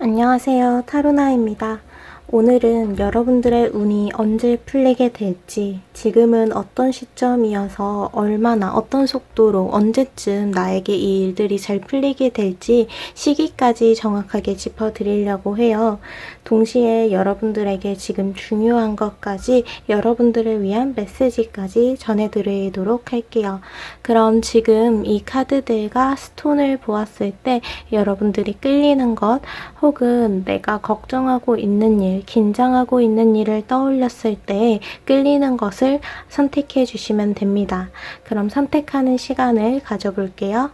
안녕하세요. 타로나입니다. 오늘은 여러분들의 운이 언제 풀리게 될지, 지금은 어떤 시점이어서 얼마나 어떤 속도로 언제쯤 나에게 이 일들이 잘 풀리게 될지 시기까지 정확하게 짚어드리려고 해요. 동시에 여러분들에게 지금 중요한 것까지 여러분들을 위한 메시지까지 전해드리도록 할게요. 그럼 지금 이 카드들과 스톤을 보았을 때 여러분들이 끌리는 것 혹은 내가 걱정하고 있는 일, 긴장하고 있는 일을 떠올렸을 때 끌리는 것을 선택해 주시면 됩니다. 그럼 선택하는 시간을 가져볼게요.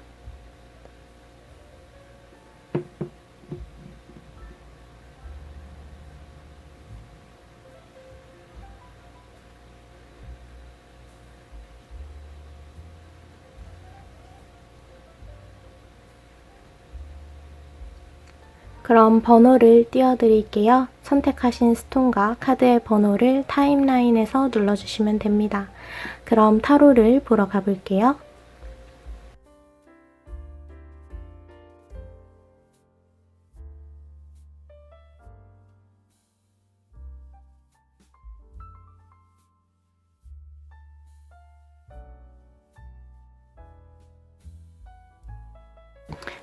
그럼 번호를 띄워드릴게요. 선택하신 스톤과 카드의 번호를 타임라인에서 눌러주시면 됩니다. 그럼 타로를 보러 가볼게요.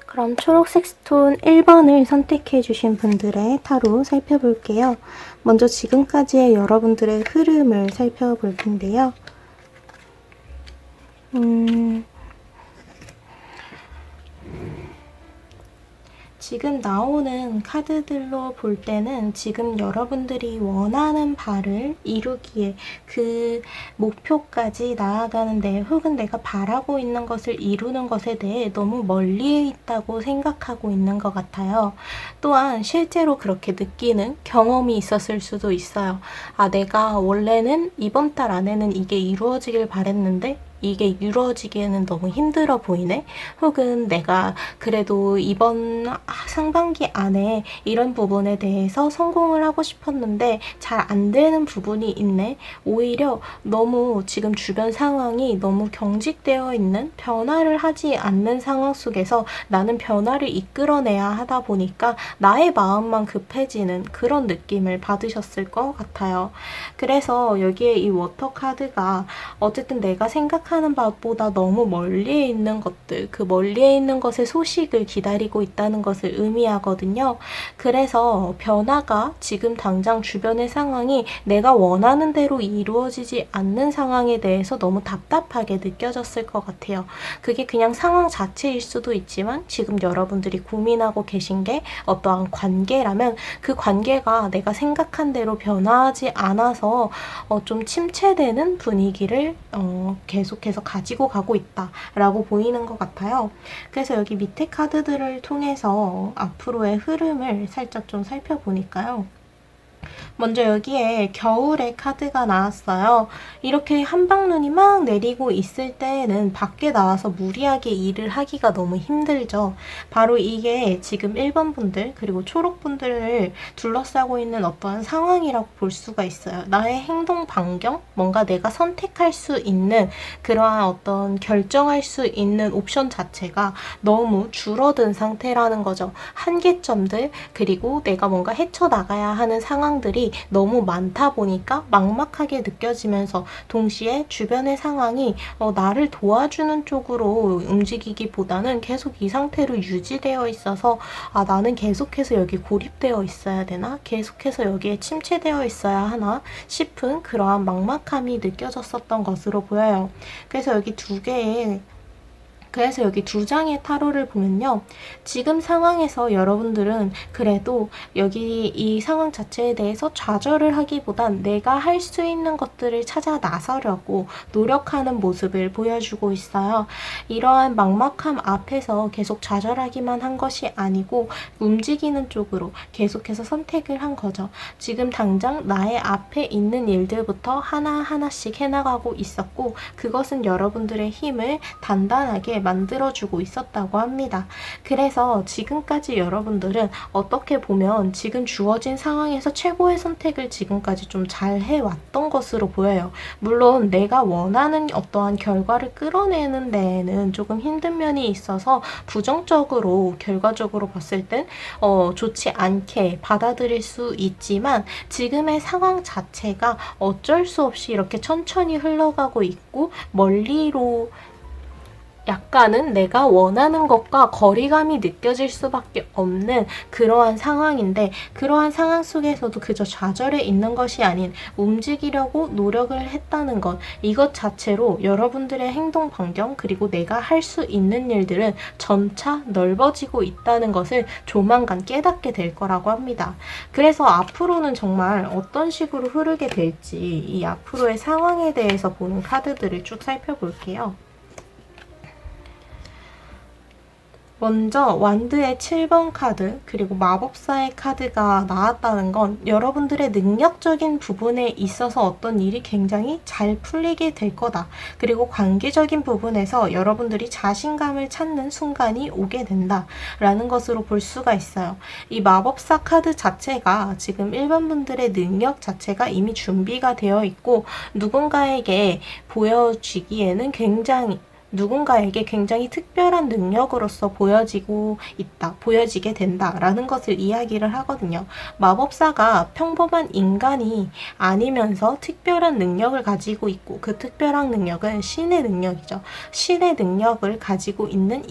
그럼 초록색 스톤 1번을 선택해 주신 분들의 타로 살펴볼게요. 먼저 지금까지의 여러분들의 흐름을 살펴볼 텐데요. 지금 나오는 카드들로 볼 때는 지금 여러분들이 원하는 바를 이루기에 그 목표까지 나아가는데 혹은 내가 바라고 있는 것을 이루는 것에 대해 너무 멀리 있다고 생각하고 있는 것 같아요. 또한 실제로 그렇게 느끼는 경험이 있었을 수도 있어요. 아, 내가 원래는 이번 달 안에는 이게 이루어지길 바랬는데 이게 이루어지기에는 너무 힘들어 보이네? 혹은 내가 그래도 이번 상반기 안에 이런 부분에 대해서 성공을 하고 싶었는데 잘 안 되는 부분이 있네? 오히려 너무 지금 주변 상황이 너무 경직되어 있는 변화를 하지 않는 상황 속에서 나는 변화를 이끌어내야 하다 보니까 나의 마음만 급해지는 그런 느낌을 받으셨을 것 같아요. 그래서 여기에 이 워터 카드가 어쨌든 내가 생각하는 바보다 너무 멀리에 있는 것들, 그 멀리에 있는 것의 소식을 기다리고 있다는 것을 의미하거든요. 그래서 변화가 지금 당장 주변의 상황이 내가 원하는 대로 이루어지지 않는 상황에 대해서 너무 답답하게 느껴졌을 것 같아요. 그게 그냥 상황 자체일 수도 있지만 지금 여러분들이 고민하고 계신 게 어떠한 관계라면 그 관계가 내가 생각한 대로 변화하지 않아서 좀 침체되는 분위기를 계속해서 가지고 가고 있다라고 보이는 것 같아요. 그래서 여기 밑에 카드들을 통해서 앞으로의 흐름을 살짝 좀 살펴보니까요. 먼저 여기에 겨울의 카드가 나왔어요. 이렇게 한방눈이 막 내리고 있을 때에는 밖에 나와서 무리하게 일을 하기가 너무 힘들죠. 바로 이게 지금 1번 분들 그리고 초록 분들을 둘러싸고 있는 어떠한 상황이라고 볼 수가 있어요. 나의 행동 반경, 뭔가 내가 선택할 수 있는 그러한 어떤 결정할 수 있는 옵션 자체가 너무 줄어든 상태라는 거죠. 한계점들 그리고 내가 뭔가 헤쳐나가야 하는 상황들이 너무 많다 보니까 막막하게 느껴지면서 동시에 주변의 상황이 나를 도와주는 쪽으로 움직이기보다는 계속 이 상태로 유지되어 있어서 아, 나는 계속해서 여기 고립되어 있어야 되나? 계속해서 여기에 침체되어 있어야 하나? 싶은 그러한 막막함이 느껴졌었던 것으로 보여요. 그래서 여기 그래서 여기 두 장의 타로를 보면요. 지금 상황에서 여러분들은 그래도 여기 이 상황 자체에 대해서 좌절을 하기보단 내가 할 수 있는 것들을 찾아 나서려고 노력하는 모습을 보여주고 있어요. 이러한 막막함 앞에서 계속 좌절하기만 한 것이 아니고 움직이는 쪽으로 계속해서 선택을 한 거죠. 지금 당장 나의 앞에 있는 일들부터 하나하나씩 해나가고 있었고 그것은 여러분들의 힘을 단단하게 만들어주고 있었다고 합니다. 그래서 지금까지 여러분들은 어떻게 보면 지금 주어진 상황에서 최고의 선택을 지금까지 좀 잘 해왔던 것으로 보여요. 물론 내가 원하는 어떠한 결과를 끌어내는 데에는 조금 힘든 면이 있어서 부정적으로 결과적으로 봤을 땐 좋지 않게 받아들일 수 있지만 지금의 상황 자체가 어쩔 수 없이 이렇게 천천히 흘러가고 있고 멀리로 약간은 내가 원하는 것과 거리감이 느껴질 수밖에 없는 그러한 상황인데 그러한 상황 속에서도 그저 좌절해 있는 것이 아닌 움직이려고 노력을 했다는 것 이것 자체로 여러분들의 행동 반경 그리고 내가 할 수 있는 일들은 점차 넓어지고 있다는 것을 조만간 깨닫게 될 거라고 합니다. 그래서 앞으로는 정말 어떤 식으로 흐르게 될지 이 앞으로의 상황에 대해서 보는 카드들을 쭉 살펴볼게요. 먼저 완드의 7번 카드 그리고 마법사의 카드가 나왔다는 건 여러분들의 능력적인 부분에 있어서 어떤 일이 굉장히 잘 풀리게 될 거다. 그리고 관계적인 부분에서 여러분들이 자신감을 찾는 순간이 오게 된다 라는 것으로 볼 수가 있어요. 이 마법사 카드 자체가 지금 일반 분들의 능력 자체가 이미 준비가 되어 있고 누군가에게 보여지기에는 누군가에게 굉장히 특별한 능력으로서 보여지게 된다라는 것을 이야기를 하거든요. 마법사가 평범한 인간이 아니면서 특별한 능력을 가지고 있고 그 특별한 능력은 신의 능력이죠. 신의 능력을 가지고 있는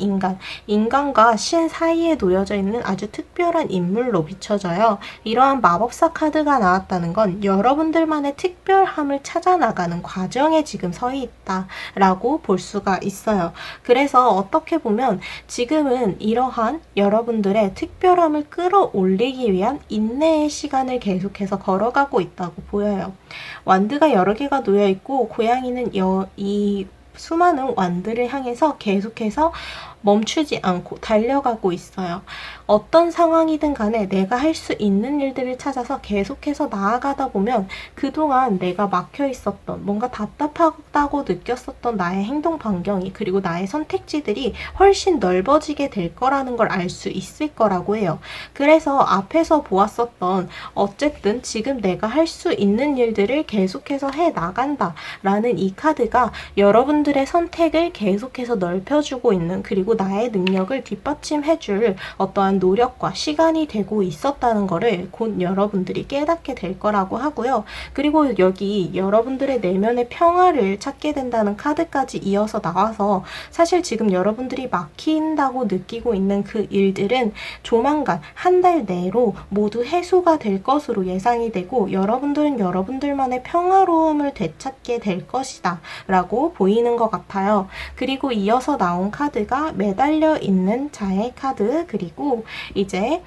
인간과 신 사이에 놓여져 있는 아주 특별한 인물로 비춰져요. 이러한 마법사 카드가 나왔다는 건 여러분들만의 특별함을 찾아나가는 과정에 지금 서 있다라고 볼 수가 있어요. 그래서 어떻게 보면 지금은 이러한 여러분들의 특별함을 끌어올리기 위한 인내의 시간을 계속해서 걸어가고 있다고 보여요. 완드가 여러 개가 놓여 있고 고양이는 이 수많은 완드를 향해서 계속해서 멈추지 않고 달려가고 있어요. 어떤 상황이든 간에 내가 할 수 있는 일들을 찾아서 계속해서 나아가다 보면 그동안 내가 막혀 있었던 뭔가 답답하다고 느꼈었던 나의 행동 반경이 그리고 나의 선택지들이 훨씬 넓어지게 될 거라는 걸 알 수 있을 거라고 해요. 그래서 앞에서 보았었던 어쨌든 지금 내가 할 수 있는 일들을 계속해서 해 나간다 라는 이 카드가 여러분들의 선택을 계속해서 넓혀주고 있는 그리고 나의 능력을 뒷받침해줄 어떠한 노력과 시간이 되고 있었다는 거를 곧 여러분들이 깨닫게 될 거라고 하고요. 그리고 여기 여러분들의 내면의 평화를 찾게 된다는 카드까지 이어서 나와서 사실 지금 여러분들이 막힌다고 느끼고 있는 그 일들은 조만간 한 달 내로 모두 해소가 될 것으로 예상이 되고 여러분들은 여러분들만의 평화로움을 되찾게 될 것이다 라고 보이는 것 같아요. 그리고 이어서 나온 카드가 매달려 있는 자의 카드 그리고 이제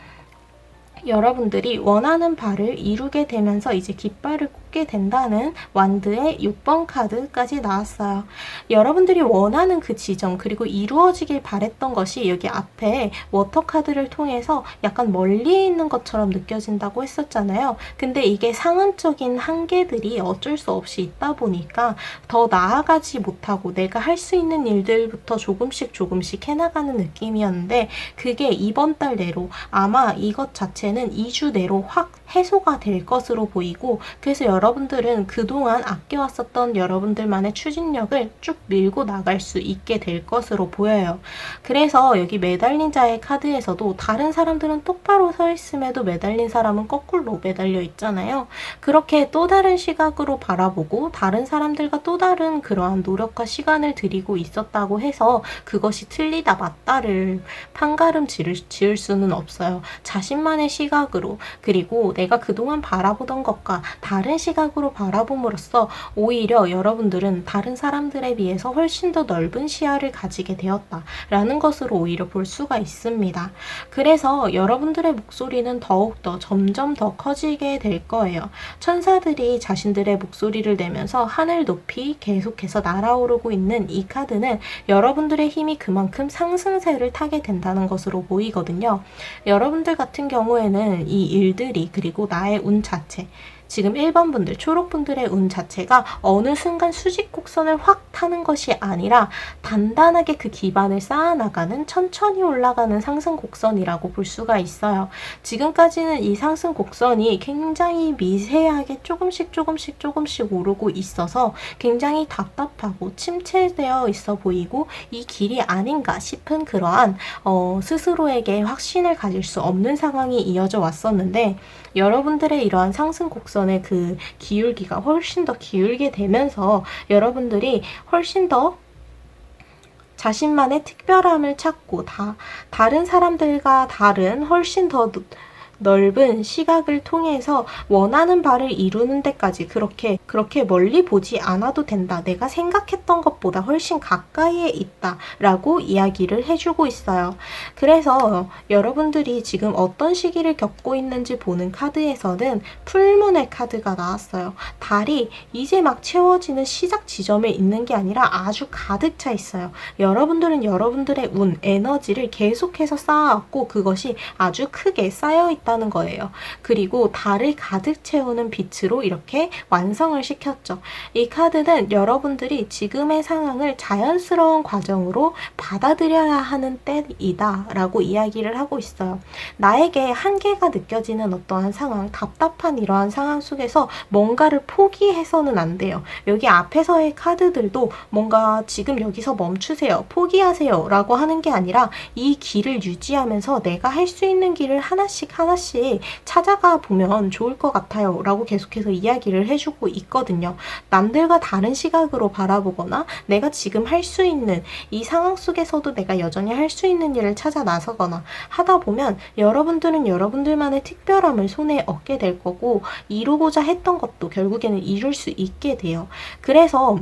여러분들이 원하는 바를 이루게 되면서 이제 깃발을 꽂게 된다는 완드의 6번 카드까지 나왔어요. 여러분들이 원하는 그 지점 그리고 이루어지길 바랬던 것이 여기 앞에 워터 카드를 통해서 약간 멀리 있는 것처럼 느껴진다고 했었잖아요. 근데 이게 상황적인 한계들이 어쩔 수 없이 있다 보니까 더 나아가지 못하고 내가 할 수 있는 일들부터 조금씩 해나가는 느낌이었는데 그게 이번 달 내로 아마 이것 자체는 2주 내로 확 해소가 될 것으로 보이고 그래서 여러분들은 그동안 아껴왔었던 여러분들만의 추진력을 쭉 밀고 나갈 수 있게 될 것으로 보여요. 그래서 여기 매달린 자의 카드에서도 다른 사람들은 똑바로 서 있음에도 매달린 사람은 거꾸로 매달려 있잖아요. 그렇게 또 다른 시각으로 바라보고 다른 사람들과 또 다른 그러한 노력과 시간을 들이고 있었다고 해서 그것이 틀리다 맞다를 판가름 지을 수는 없어요. 자신만의 시각으로 그리고 내가 그동안 바라보던 것과 다른 시각으로 바라봄으로써 오히려 여러분들은 다른 사람들에 비해서 훨씬 더 넓은 시야를 가지게 되었다라는 것으로 오히려 볼 수가 있습니다. 그래서 여러분들의 목소리는 더욱더 점점 더 커지게 될 거예요. 천사들이 자신들의 목소리를 내면서 하늘 높이 계속해서 날아오르고 있는 이 카드는 여러분들의 힘이 그만큼 상승세를 타게 된다는 것으로 보이거든요. 여러분들 같은 경우에는 이 일들이 그리고 나의 운 자체 지금 1번 분들, 초록 분들의 운 자체가 어느 순간 수직 곡선을 확 타는 것이 아니라 단단하게 그 기반을 쌓아나가는 천천히 올라가는 상승 곡선이라고 볼 수가 있어요. 지금까지는 이 상승 곡선이 굉장히 미세하게 조금씩 오르고 있어서 굉장히 답답하고 침체되어 있어 보이고 이 길이 아닌가 싶은 그러한 스스로에게 확신을 가질 수 없는 상황이 이어져 왔었는데, 여러분들의 이러한 상승 곡선의 그 기울기가 훨씬 더 기울게 되면서 여러분들이 훨씬 더 자신만의 특별함을 찾고 다른 사람들과 다른 훨씬 더 넓은 시각을 통해서 원하는 바를 이루는 데까지 그렇게 멀리 보지 않아도 된다. 내가 생각했던 것보다 훨씬 가까이에 있다. 라고 이야기를 해주고 있어요. 그래서 여러분들이 지금 어떤 시기를 겪고 있는지 보는 카드에서는 풀문의 카드가 나왔어요. 달이 이제 막 채워지는 시작 지점에 있는 게 아니라 아주 가득 차 있어요. 여러분들은 여러분들의 운, 에너지를 계속해서 쌓아왔고 그것이 아주 크게 쌓여있다 다는 거예요. 그리고 달을 가득 채우는 빛으로 이렇게 완성을 시켰죠. 이 카드는 여러분들이 지금의 상황을 자연스러운 과정으로 받아들여야 하는 때이다 라고 이야기를 하고 있어요. 나에게 한계가 느껴지는 어떠한 상황, 답답한 이러한 상황 속에서 뭔가를 포기해서는 안 돼요. 여기 앞에서의 카드들도 뭔가 지금 여기서 멈추세요, 포기하세요 라고 하는 게 아니라 이 길을 유지하면서 내가 할 수 있는 길을 하나씩 찾아가 보면 좋을 것 같아요 라고 계속해서 이야기를 해주고 있거든요. 남들과 다른 시각으로 바라보거나 내가 지금 할 수 있는 이 상황 속에서도 내가 여전히 할 수 있는 일을 찾아 나서거나 하다 보면 여러분들은 여러분들만의 특별함을 손에 얻게 될 거고 이루고자 했던 것도 결국에는 이룰 수 있게 돼요. 그래서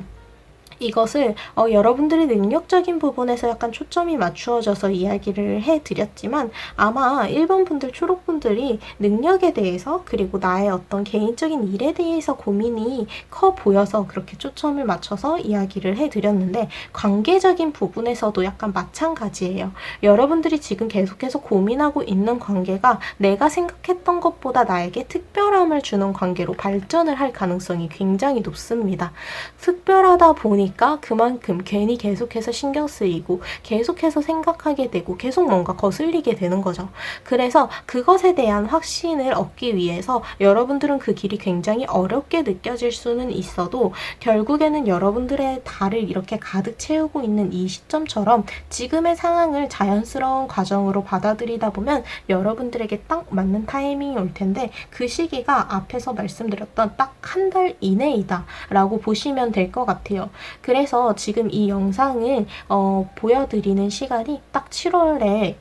이것을 여러분들의 능력적인 부분에서 약간 초점이 맞추어져서 이야기를 해드렸지만 아마 1번 분들, 초록 분들이 능력에 대해서 그리고 나의 어떤 개인적인 일에 대해서 고민이 커 보여서 그렇게 초점을 맞춰서 이야기를 해드렸는데 관계적인 부분에서도 약간 마찬가지예요. 여러분들이 지금 계속해서 고민하고 있는 관계가 내가 생각했던 것보다 나에게 특별함을 주는 관계로 발전을 할 가능성이 굉장히 높습니다. 특별하다 보니 그만큼 괜히 계속해서 신경 쓰이고 계속해서 생각하게 되고 계속 뭔가 거슬리게 되는 거죠. 그래서 그것에 대한 확신을 얻기 위해서 여러분들은 그 길이 굉장히 어렵게 느껴질 수는 있어도 결국에는 여러분들의 달을 이렇게 가득 채우고 있는 이 시점처럼 지금의 상황을 자연스러운 과정으로 받아들이다 보면 여러분들에게 딱 맞는 타이밍이 올 텐데 그 시기가 앞에서 말씀드렸던 딱 한 달 이내이다 라고 보시면 될 것 같아요. 그래서 지금 이 영상을 보여드리는 시간이 딱 7월에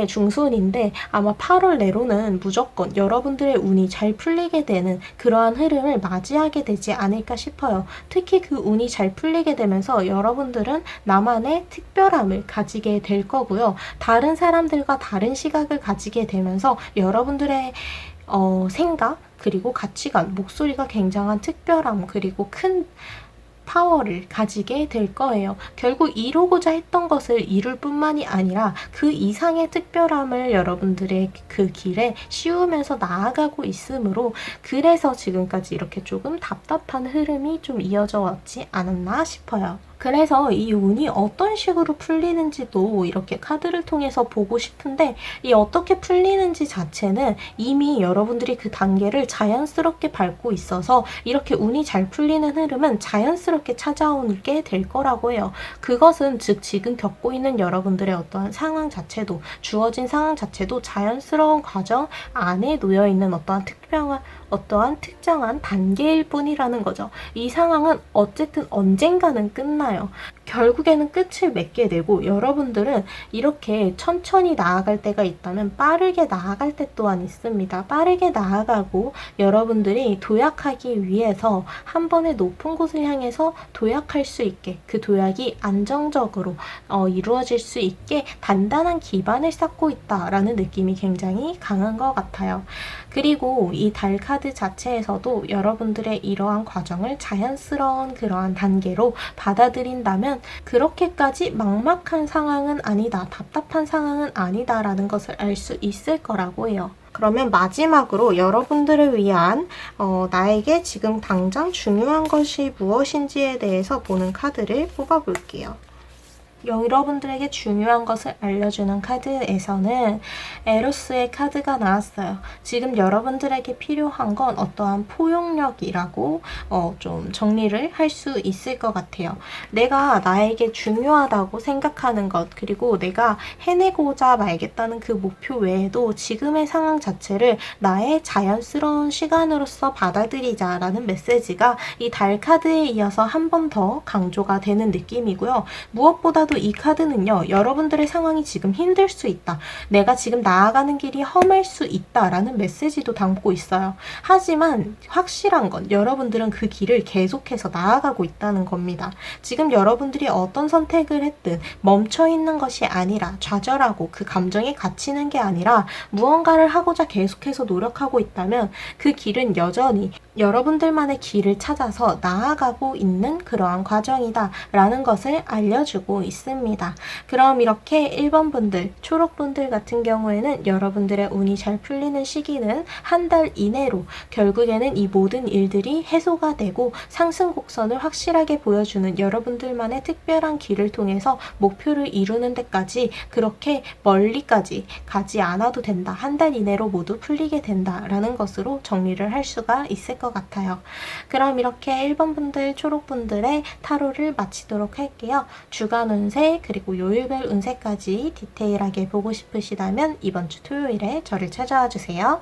중순인데 아마 8월 내로는 무조건 여러분들의 운이 잘 풀리게 되는 그러한 흐름을 맞이하게 되지 않을까 싶어요. 특히 그 운이 잘 풀리게 되면서 여러분들은 나만의 특별함을 가지게 될 거고요. 다른 사람들과 다른 시각을 가지게 되면서 여러분들의 생각 그리고 가치관, 목소리가 굉장한 특별함 그리고 큰 파워를 가지게 될 거예요. 결국 이루고자 했던 것을 이룰 뿐만이 아니라 그 이상의 특별함을 여러분들의 그 길에 씌우면서 나아가고 있으므로 그래서 지금까지 이렇게 조금 답답한 흐름이 좀 이어져 왔지 않았나 싶어요. 그래서 이 운이 어떤 식으로 풀리는지도 이렇게 카드를 통해서 보고 싶은데 이 어떻게 풀리는지 자체는 이미 여러분들이 그 단계를 자연스럽게 밟고 있어서 이렇게 운이 잘 풀리는 흐름은 자연스럽게 찾아오게 될 거라고 해요. 그것은 즉 지금 겪고 있는 여러분들의 어떠한 상황 자체도 주어진 상황 자체도 자연스러운 과정 안에 놓여있는 어떠한 특정한 단계일 뿐이라는 거죠. 이 상황은 어쨌든 언젠가는 끝나요. 결국에는 끝을 맺게 되고 여러분들은 이렇게 천천히 나아갈 때가 있다면 빠르게 나아갈 때 또한 있습니다. 빠르게 나아가고 여러분들이 도약하기 위해서 한 번에 높은 곳을 향해서 도약할 수 있게 그 도약이 안정적으로 이루어질 수 있게 단단한 기반을 쌓고 있다라는 느낌이 굉장히 강한 것 같아요. 그리고 이 달 카드 자체에서도 여러분들의 이러한 과정을 자연스러운 그러한 단계로 받아들인다면 그렇게까지 막막한 상황은 아니다, 답답한 상황은 아니다라는 것을 알 수 있을 거라고 해요. 그러면 마지막으로 여러분들을 위한 나에게 지금 당장 중요한 것이 무엇인지에 대해서 보는 카드를 뽑아볼게요. 여러분들에게 중요한 것을 알려주는 카드에서는 에로스의 카드가 나왔어요. 지금 여러분들에게 필요한 건 어떠한 포용력이라고 좀 정리를 할 수 있을 것 같아요. 내가 나에게 중요하다고 생각하는 것, 그리고 내가 해내고자 말겠다는 그 목표 외에도 지금의 상황 자체를 나의 자연스러운 시간으로서 받아들이자라는 메시지가 이 달 카드에 이어서 한 번 더 강조가 되는 느낌이고요. 무엇보다도 이 카드는요, 여러분들의 상황이 지금 힘들 수 있다, 내가 지금 나아가는 길이 험할 수 있다라는 메시지도 담고 있어요. 하지만 확실한 건 여러분들은 그 길을 계속해서 나아가고 있다는 겁니다. 지금 여러분들이 어떤 선택을 했든 멈춰있는 것이 아니라, 좌절하고 그 감정에 갇히는 게 아니라 무언가를 하고자 계속해서 노력하고 있다면 그 길은 여전히 여러분들만의 길을 찾아서 나아가고 있는 그러한 과정이다 라는 것을 알려주고 있습니다. 그럼 이렇게 1번 분들, 초록 분들 같은 경우에는 여러분들의 운이 잘 풀리는 시기는 한 달 이내로 결국에는 이 모든 일들이 해소가 되고 상승 곡선을 확실하게 보여주는 여러분들만의 특별한 길을 통해서 목표를 이루는 데까지 그렇게 멀리까지 가지 않아도 된다, 한 달 이내로 모두 풀리게 된다 라는 것으로 정리를 할 수가 있을 것 같아요. 그럼 이렇게 1번 분들, 초록 분들의 타로를 마치도록 할게요. 주간 운세 그리고 요일별 운세까지 디테일하게 보고 싶으시다면 이번 주 토요일에 저를 찾아와 주세요.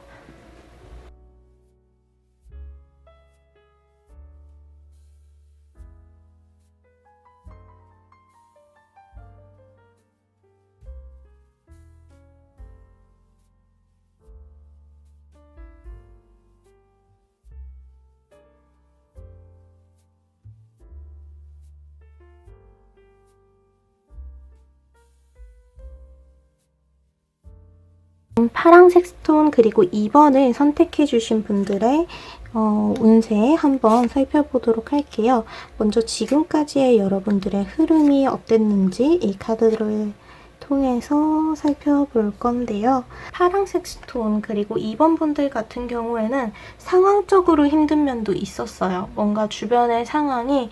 파랑색 스톤 그리고 2번을 선택해 주신 분들의 운세 한번 살펴보도록 할게요. 먼저 지금까지의 여러분들의 흐름이 어땠는지 이 카드를 통해서 살펴볼 건데요. 파랑색 스톤 그리고 2번 분들 같은 경우에는 상황적으로 힘든 면도 있었어요. 뭔가 주변의 상황이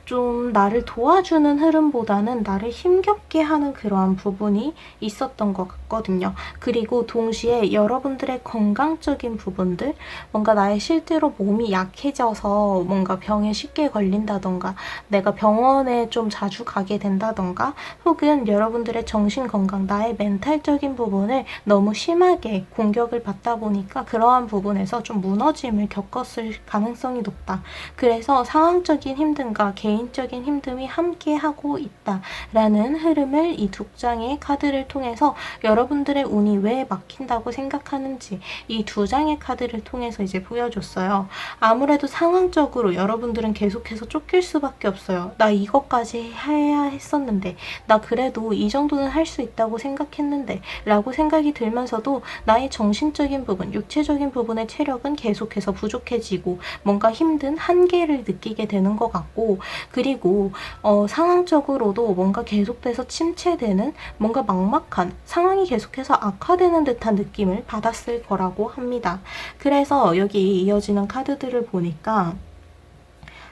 좀 나를 도와주는 흐름보다는 나를 힘겹게 하는 그러한 부분이 있었던 것 같거든요. 그리고 동시에 여러분들의 건강적인 부분들, 뭔가 나의 실제로 몸이 약해져서 뭔가 병에 쉽게 걸린다던가, 내가 병원에 좀 자주 가게 된다던가, 혹은 여러분들의 정신건강, 나의 멘탈적인 부분을 너무 심하게 공격을 받다 보니까 그러한 부분에서 좀 무너짐을 겪었을 가능성이 높다. 그래서 상황적인 힘듦과 개인적인 힘듦이 함께하고 있다라는 흐름을 이 두 장의 카드를 통해서 여러분들의 운이 왜 막힌다고 생각하는지 이 두 장의 카드를 통해서 이제 보여줬어요. 아무래도 상황적으로 여러분들은 계속해서 쫓길 수밖에 없어요. 나 이것까지 해야 했었는데, 나 그래도 이 정도는 할 수 있다고 생각했는데 라고 생각이 들면서도 나의 정신적인 부분, 육체적인 부분의 체력은 계속해서 부족해지고 뭔가 힘든 한계를 느끼게 되는 것 같고, 그리고 상황적으로도 뭔가 계속돼서 침체되는, 뭔가 막막한 상황이 계속해서 악화되는 듯한 느낌을 받았을 거라고 합니다. 그래서 여기 이어지는 카드들을 보니까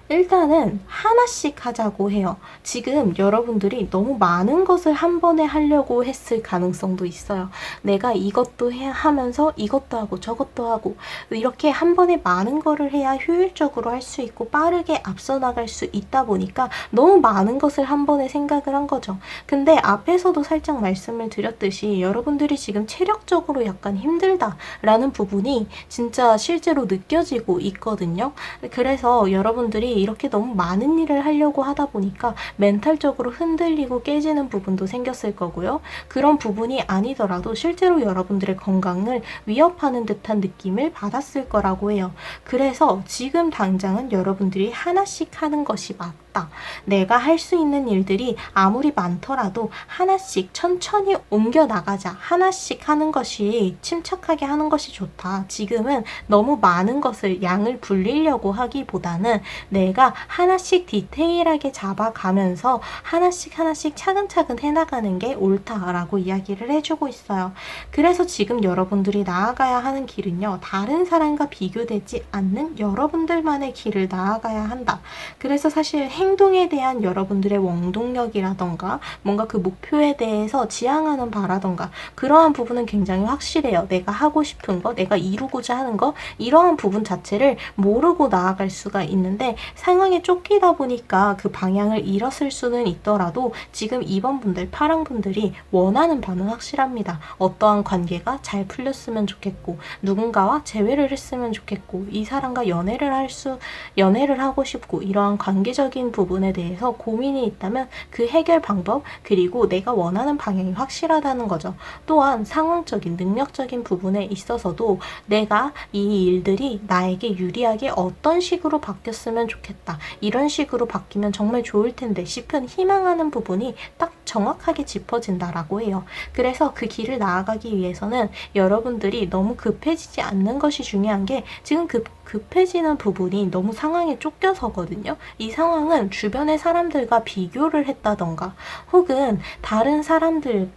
일단은 하나씩 하자고 해요. 지금 여러분들이 너무 많은 것을 한 번에 하려고 했을 가능성도 있어요. 내가 이것도 해야 하면서 이것도 하고 저것도 하고 이렇게 한 번에 많은 거를 해야 효율적으로 할 수 있고 빠르게 앞서 나갈 수 있다 보니까 너무 많은 것을 한 번에 생각을 한 거죠. 근데 앞에서도 살짝 말씀을 드렸듯이 여러분들이 지금 체력적으로 약간 힘들다라는 부분이 진짜 실제로 느껴지고 있거든요. 그래서 여러분들이 이렇게 너무 많은 일을 하려고 하다 보니까 멘탈적으로 흔들리고 깨지는 부분도 생겼을 거고요. 그런 부분이 아니더라도 실제로 여러분들의 건강을 위협하는 듯한 느낌을 받았을 거라고 해요. 그래서 지금 당장은 여러분들이 하나씩 하는 것이 쉽다. 내가 할 수 있는 일들이 아무리 많더라도 하나씩 천천히 옮겨 나가자. 하나씩 하는 것이 침착하게 하는 것이 좋다. 지금은 너무 많은 것을 양을 불리려고 하기보다는 내가 하나씩 디테일하게 잡아가면서 하나씩 차근차근 해나가는 게 옳다라고 이야기를 해주고 있어요. 그래서 지금 여러분들이 나아가야 하는 길은요. 다른 사람과 비교되지 않는 여러분들만의 길을 나아가야 한다. 그래서 사실 행동에 대한 여러분들의 원동력이라던가 뭔가 그 목표에 대해서 지향하는 바라던가 그러한 부분은 굉장히 확실해요. 내가 하고 싶은 거, 내가 이루고자 하는 거 이러한 부분 자체를 모르고 나아갈 수가 있는데 상황에 쫓기다 보니까 그 방향을 잃었을 수는 있더라도 지금 2번 분들, 파랑 분들이 원하는 바는 확실합니다. 어떠한 관계가 잘 풀렸으면 좋겠고 누군가와 재회를 했으면 좋겠고 이 사람과 연애를 하고 싶고 이러한 관계적인 부분에 대해서 고민이 있다면 그 해결 방법 그리고 내가 원하는 방향이 확실하다는 거죠. 또한 상황적인 능력적인 부분에 있어서도 내가 이 일들이 나에게 유리하게 어떤 식으로 바뀌었으면 좋겠다. 이런 식으로 바뀌면 정말 좋을 텐데 싶은 희망하는 부분이 딱 정확하게 짚어진다라고 해요. 그래서 그 길을 나아가기 위해서는 여러분들이 너무 급해지지 않는 것이 중요한 게 지금 급해지는 부분이 너무 상황에 쫓겨서거든요. 이 상황은 주변의 사람들과 비교를 했다던가 혹은 다른 사람들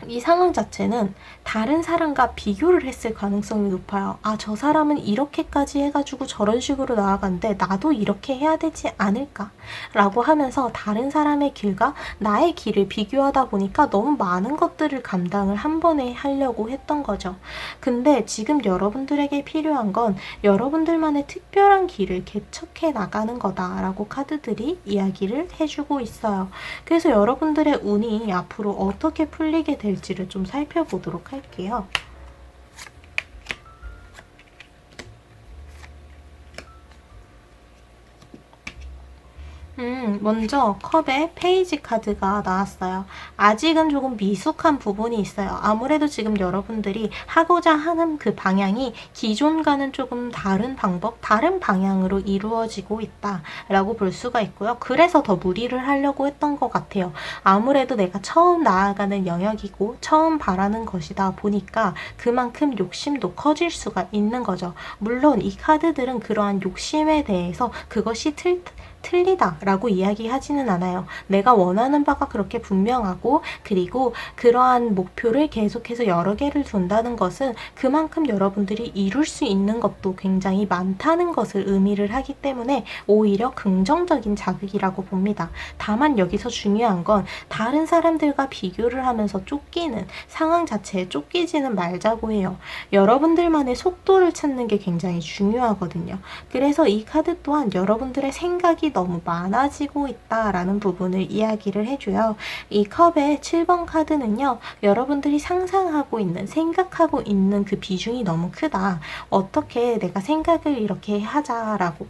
이 상황 자체는 다른 사람과 비교를 했을 가능성이 높아요. 아, 저 사람은 이렇게까지 해가지고 저런 식으로 나아간데 나도 이렇게 해야 되지 않을까? 라고 하면서 다른 사람의 길과 나의 길을 비교하다 보니까 너무 많은 것들을 감당을 한 번에 하려고 했던 거죠. 근데 지금 여러분들에게 필요한 건 여러분들만의 특별한 길을 개척해 나가는 거다라고 카드들이 이야기를 해주고 있어요. 그래서 여러분들의 운이 앞으로 어떻게 풀리게 될지를 좀 살펴보도록 할게요. 먼저 컵에 페이지 카드가 나왔어요. 아직은 조금 미숙한 부분이 있어요. 아무래도 지금 여러분들이 하고자 하는 그 방향이 기존과는 조금 다른 방법, 다른 방향으로 이루어지고 있다라고 볼 수가 있고요. 그래서 더 무리를 하려고 했던 것 같아요. 아무래도 내가 처음 나아가는 영역이고 처음 바라는 것이다 보니까 그만큼 욕심도 커질 수가 있는 거죠. 물론 이 카드들은 그러한 욕심에 대해서 그것이 틀리다라고 이야기하지는 않아요. 내가 원하는 바가 그렇게 분명하고 그리고 그러한 목표를 계속해서 여러 개를 둔다는 것은 그만큼 여러분들이 이룰 수 있는 것도 굉장히 많다는 것을 의미를 하기 때문에 오히려 긍정적인 자극이라고 봅니다. 다만 여기서 중요한 건 다른 사람들과 비교를 하면서 쫓기는 상황 자체에 쫓기지는 말자고 해요. 여러분들만의 속도를 찾는 게 굉장히 중요하거든요. 그래서 이 카드 또한 여러분들의 생각이 너무 많아지고 있다라는 부분을 이야기를 해줘요. 이 컵의 7번 카드는요. 여러분들이 상상하고 있는, 생각하고 있는 그 비중이 너무 크다. 어떻게 내가 생각을 이렇게 하자라고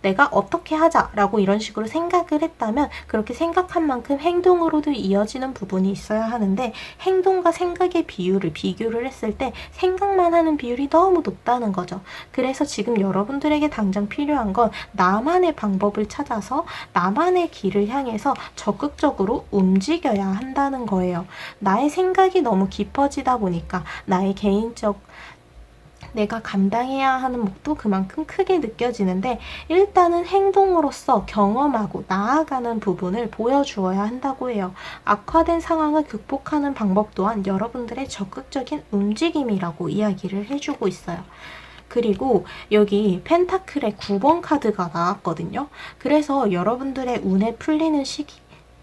내가 어떻게 하자라고 이런 식으로 생각을 했다면 그렇게 생각한 만큼 행동으로도 이어지는 부분이 있어야 하는데 행동과 생각의 비교를 했을 때 생각만 하는 비율이 너무 높다는 거죠. 그래서 지금 여러분들에게 당장 필요한 건 나만의 방법을 찾아서 나만의 길을 향해서 적극적으로 움직여야 한다는 거예요. 나의 생각이 너무 깊어지다 보니까 나의 개인적 내가 감당해야 하는 몫도 그만큼 크게 느껴지는데 일단은 행동으로서 경험하고 나아가는 부분을 보여주어야 한다고 해요. 악화된 상황을 극복하는 방법 또한 여러분들의 적극적인 움직임이라고 이야기를 해주고 있어요. 그리고 여기 펜타클의 9번 카드가 나왔거든요. 그래서 여러분들의 운에 풀리는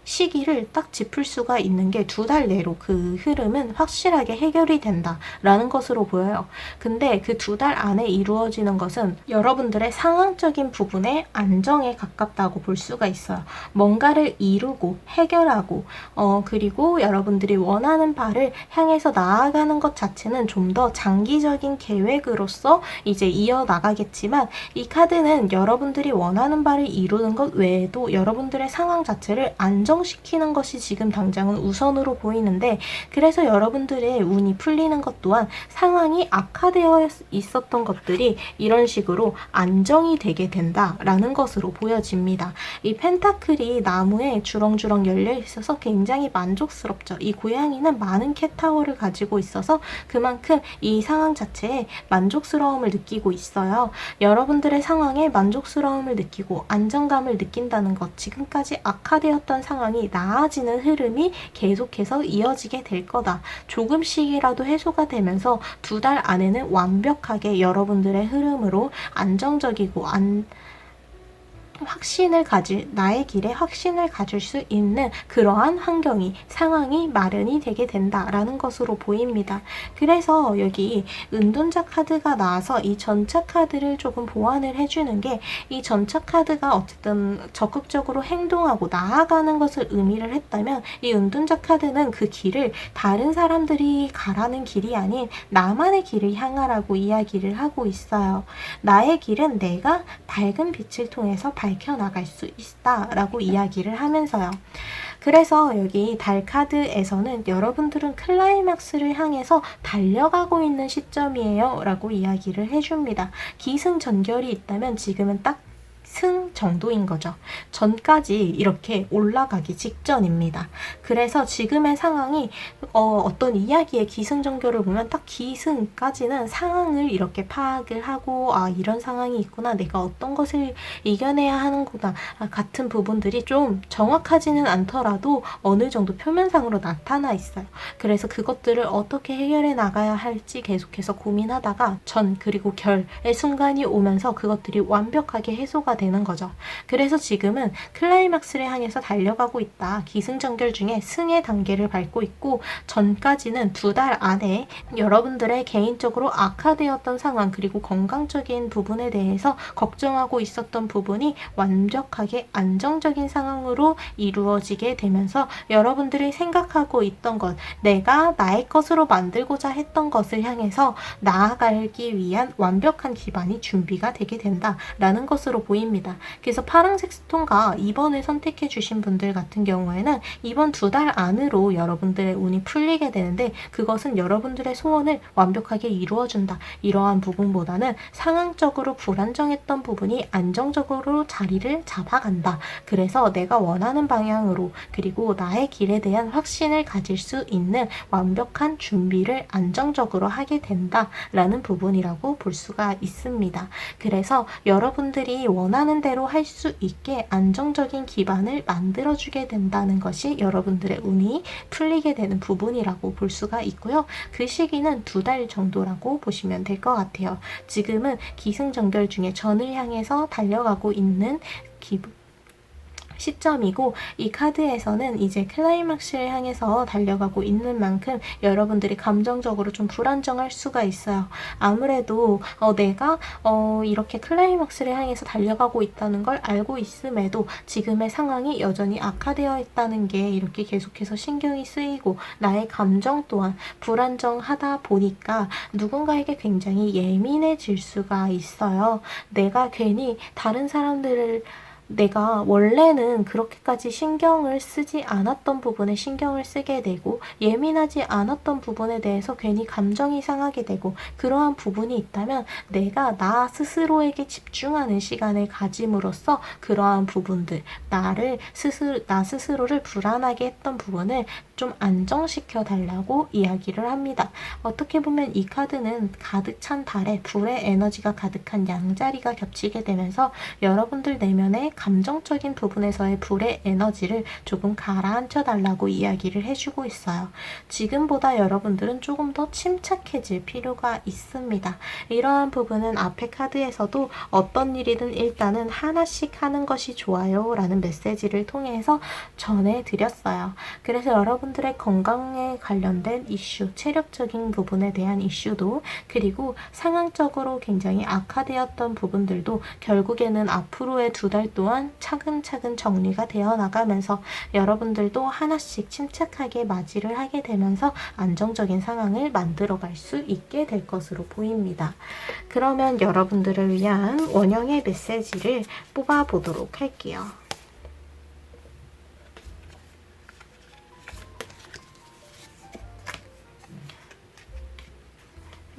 시기를 딱 짚을 수가 있는 게 2달 내로 그 흐름은 확실하게 해결이 된다라는 것으로 보여요. 근데 그 2달 안에 이루어지는 것은 여러분들의 상황적인 부분의 안정에 가깝다고 볼 수가 있어요. 뭔가를 이루고 해결하고 그리고 여러분들이 원하는 바를 향해서 나아가는 것 자체는 좀 더 장기적인 계획으로서 이제 이어나가겠지만 이 카드는 여러분들이 원하는 바를 이루는 것 외에도 여러분들의 상황 자체를 안정 안정시키는 것이 지금 당장은 우선으로 보이는데, 그래서 여러분들의 운이 풀리는 것 또한 상황이 악화되어 있었던 것들이 이런 식으로 안정이 되게 된다라는 것으로 보여집니다. 이 펜타클이 나무에 주렁주렁 열려 있어서 굉장히 만족스럽죠. 이 고양이는 많은 캣타워를 가지고 있어서 그만큼 이 상황 자체에 만족스러움을 느끼고 있어요. 여러분들의 상황에 만족스러움을 느끼고 안정감을 느낀다는 것, 지금까지 악화되었던 상황이 나아지는 흐름이 계속해서 이어지게 될 거다. 조금씩이라도 해소가 되면서 2달 안에는 완벽하게 여러분들의 흐름으로 안정적이고 나의 길에 확신을 가질 수 있는 그러한 환경이, 상황이 마련이 되게 된다라는 것으로 보입니다. 그래서 여기 은둔자 카드가 나와서 이 전차 카드를 조금 보완을 해주는 게, 이 전차 카드가 어쨌든 적극적으로 행동하고 나아가는 것을 의미를 했다면, 이 은둔자 카드는 그 길을 다른 사람들이 가라는 길이 아닌 나만의 길을 향하라고 이야기를 하고 있어요. 나의 길은 내가 밝은 빛을 통해서 밝혀나갈 수 있다라고 이야기를 하면서요. 그래서 여기 달 카드에서는 여러분들은 클라이막스를 향해서 달려가고 있는 시점이에요 라고 이야기를 해줍니다. 기승전결이 있다면 지금은 딱 승 정도인 거죠. 전까지 이렇게 올라가기 직전입니다. 그래서 지금의 상황이 어떤 이야기의 기승전결을 보면 딱 기승까지는 상황을 이렇게 파악을 하고, 이런 상황이 있구나, 내가 어떤 것을 이겨내야 하는구나 같은 부분들이 좀 정확하지는 않더라도 어느 정도 표면상으로 나타나 있어요. 그래서 그것들을 어떻게 해결해 나가야 할지 계속해서 고민하다가 그리고 결의 순간이 오면서 그것들이 완벽하게 해소가 되는 거죠. 그래서 지금은 클라이막스를 향해서 달려가고 있다. 기승전결 중에 승의 단계를 밟고 있고, 전까지는 2달 안에 여러분들의 개인적으로 악화되었던 상황, 그리고 건강적인 부분에 대해서 걱정하고 있었던 부분이 완벽하게 안정적인 상황으로 이루어지게 되면서 여러분들이 생각하고 있던 것, 내가 나의 것으로 만들고자 했던 것을 향해서 나아가기 위한 완벽한 기반이 준비가 되게 된다라는 것으로 보입니다. 그래서 파란색 스톤과 2번을 선택해 주신 분들 같은 경우에는 이번 2달 안으로 여러분들의 운이 풀리게 되는데, 그것은 여러분들의 소원을 완벽하게 이루어준다, 이러한 부분보다는 상황적으로 불안정했던 부분이 안정적으로 자리를 잡아간다. 그래서 내가 원하는 방향으로, 그리고 나의 길에 대한 확신을 가질 수 있는 완벽한 준비를 안정적으로 하게 된다라는 부분이라고 볼 수가 있습니다. 그래서 여러분들이 원하는 대로 할 수 있게 안정적인 기반을 만들어주게 된다는 것이 여러분들의 운이 풀리게 되는 부분이라고 볼 수가 있고요. 그 시기는 2달 정도라고 보시면 될 것 같아요. 지금은 기승전결 중에 전을 향해서 달려가고 있는 시점이고, 이 카드에서는 이제 클라이막스를 향해서 달려가고 있는 만큼 여러분들이 감정적으로 좀 불안정할 수가 있어요. 아무래도 내가 이렇게 클라이막스를 향해서 달려가고 있다는 걸 알고 있음에도 지금의 상황이 여전히 악화되어 있다는 게 이렇게 계속해서 신경이 쓰이고, 나의 감정 또한 불안정하다 보니까 누군가에게 굉장히 예민해질 수가 있어요. 내가 괜히 다른 사람들을, 내가 원래는 그렇게까지 신경을 쓰지 않았던 부분에 신경을 쓰게 되고, 예민하지 않았던 부분에 대해서 괜히 감정이 상하게 되고, 그러한 부분이 있다면 내가 나 스스로에게 집중하는 시간을 가짐으로써 그러한 부분들, 나 스스로를 불안하게 했던 부분을 좀 안정시켜 달라고 이야기를 합니다. 어떻게 보면 이 카드는 가득 찬 달에 불의 에너지가 가득한 양자리가 겹치게 되면서 여러분들 내면에 감정적인 부분에서의 불의 에너지를 조금 가라앉혀 달라고 이야기를 해주고 있어요. 지금보다 여러분들은 조금 더 침착해질 필요가 있습니다. 이러한 부분은 앞에 카드에서도 어떤 일이든 일단은 하나씩 하는 것이 좋아요 라는 메시지를 통해서 전해드렸어요. 그래서 여러분들의 건강에 관련된 이슈, 체력적인 부분에 대한 이슈도, 그리고 상황적으로 굉장히 악화되었던 부분들도 결국에는 앞으로의 2달 동안 차근차근 정리가 되어 나가면서 여러분들도 하나씩 침착하게 맞이를 하게 되면서 안정적인 상황을 만들어 갈 수 있게 될 것으로 보입니다. 그러면 여러분들을 위한 원형의 메시지를 뽑아 보도록 할게요.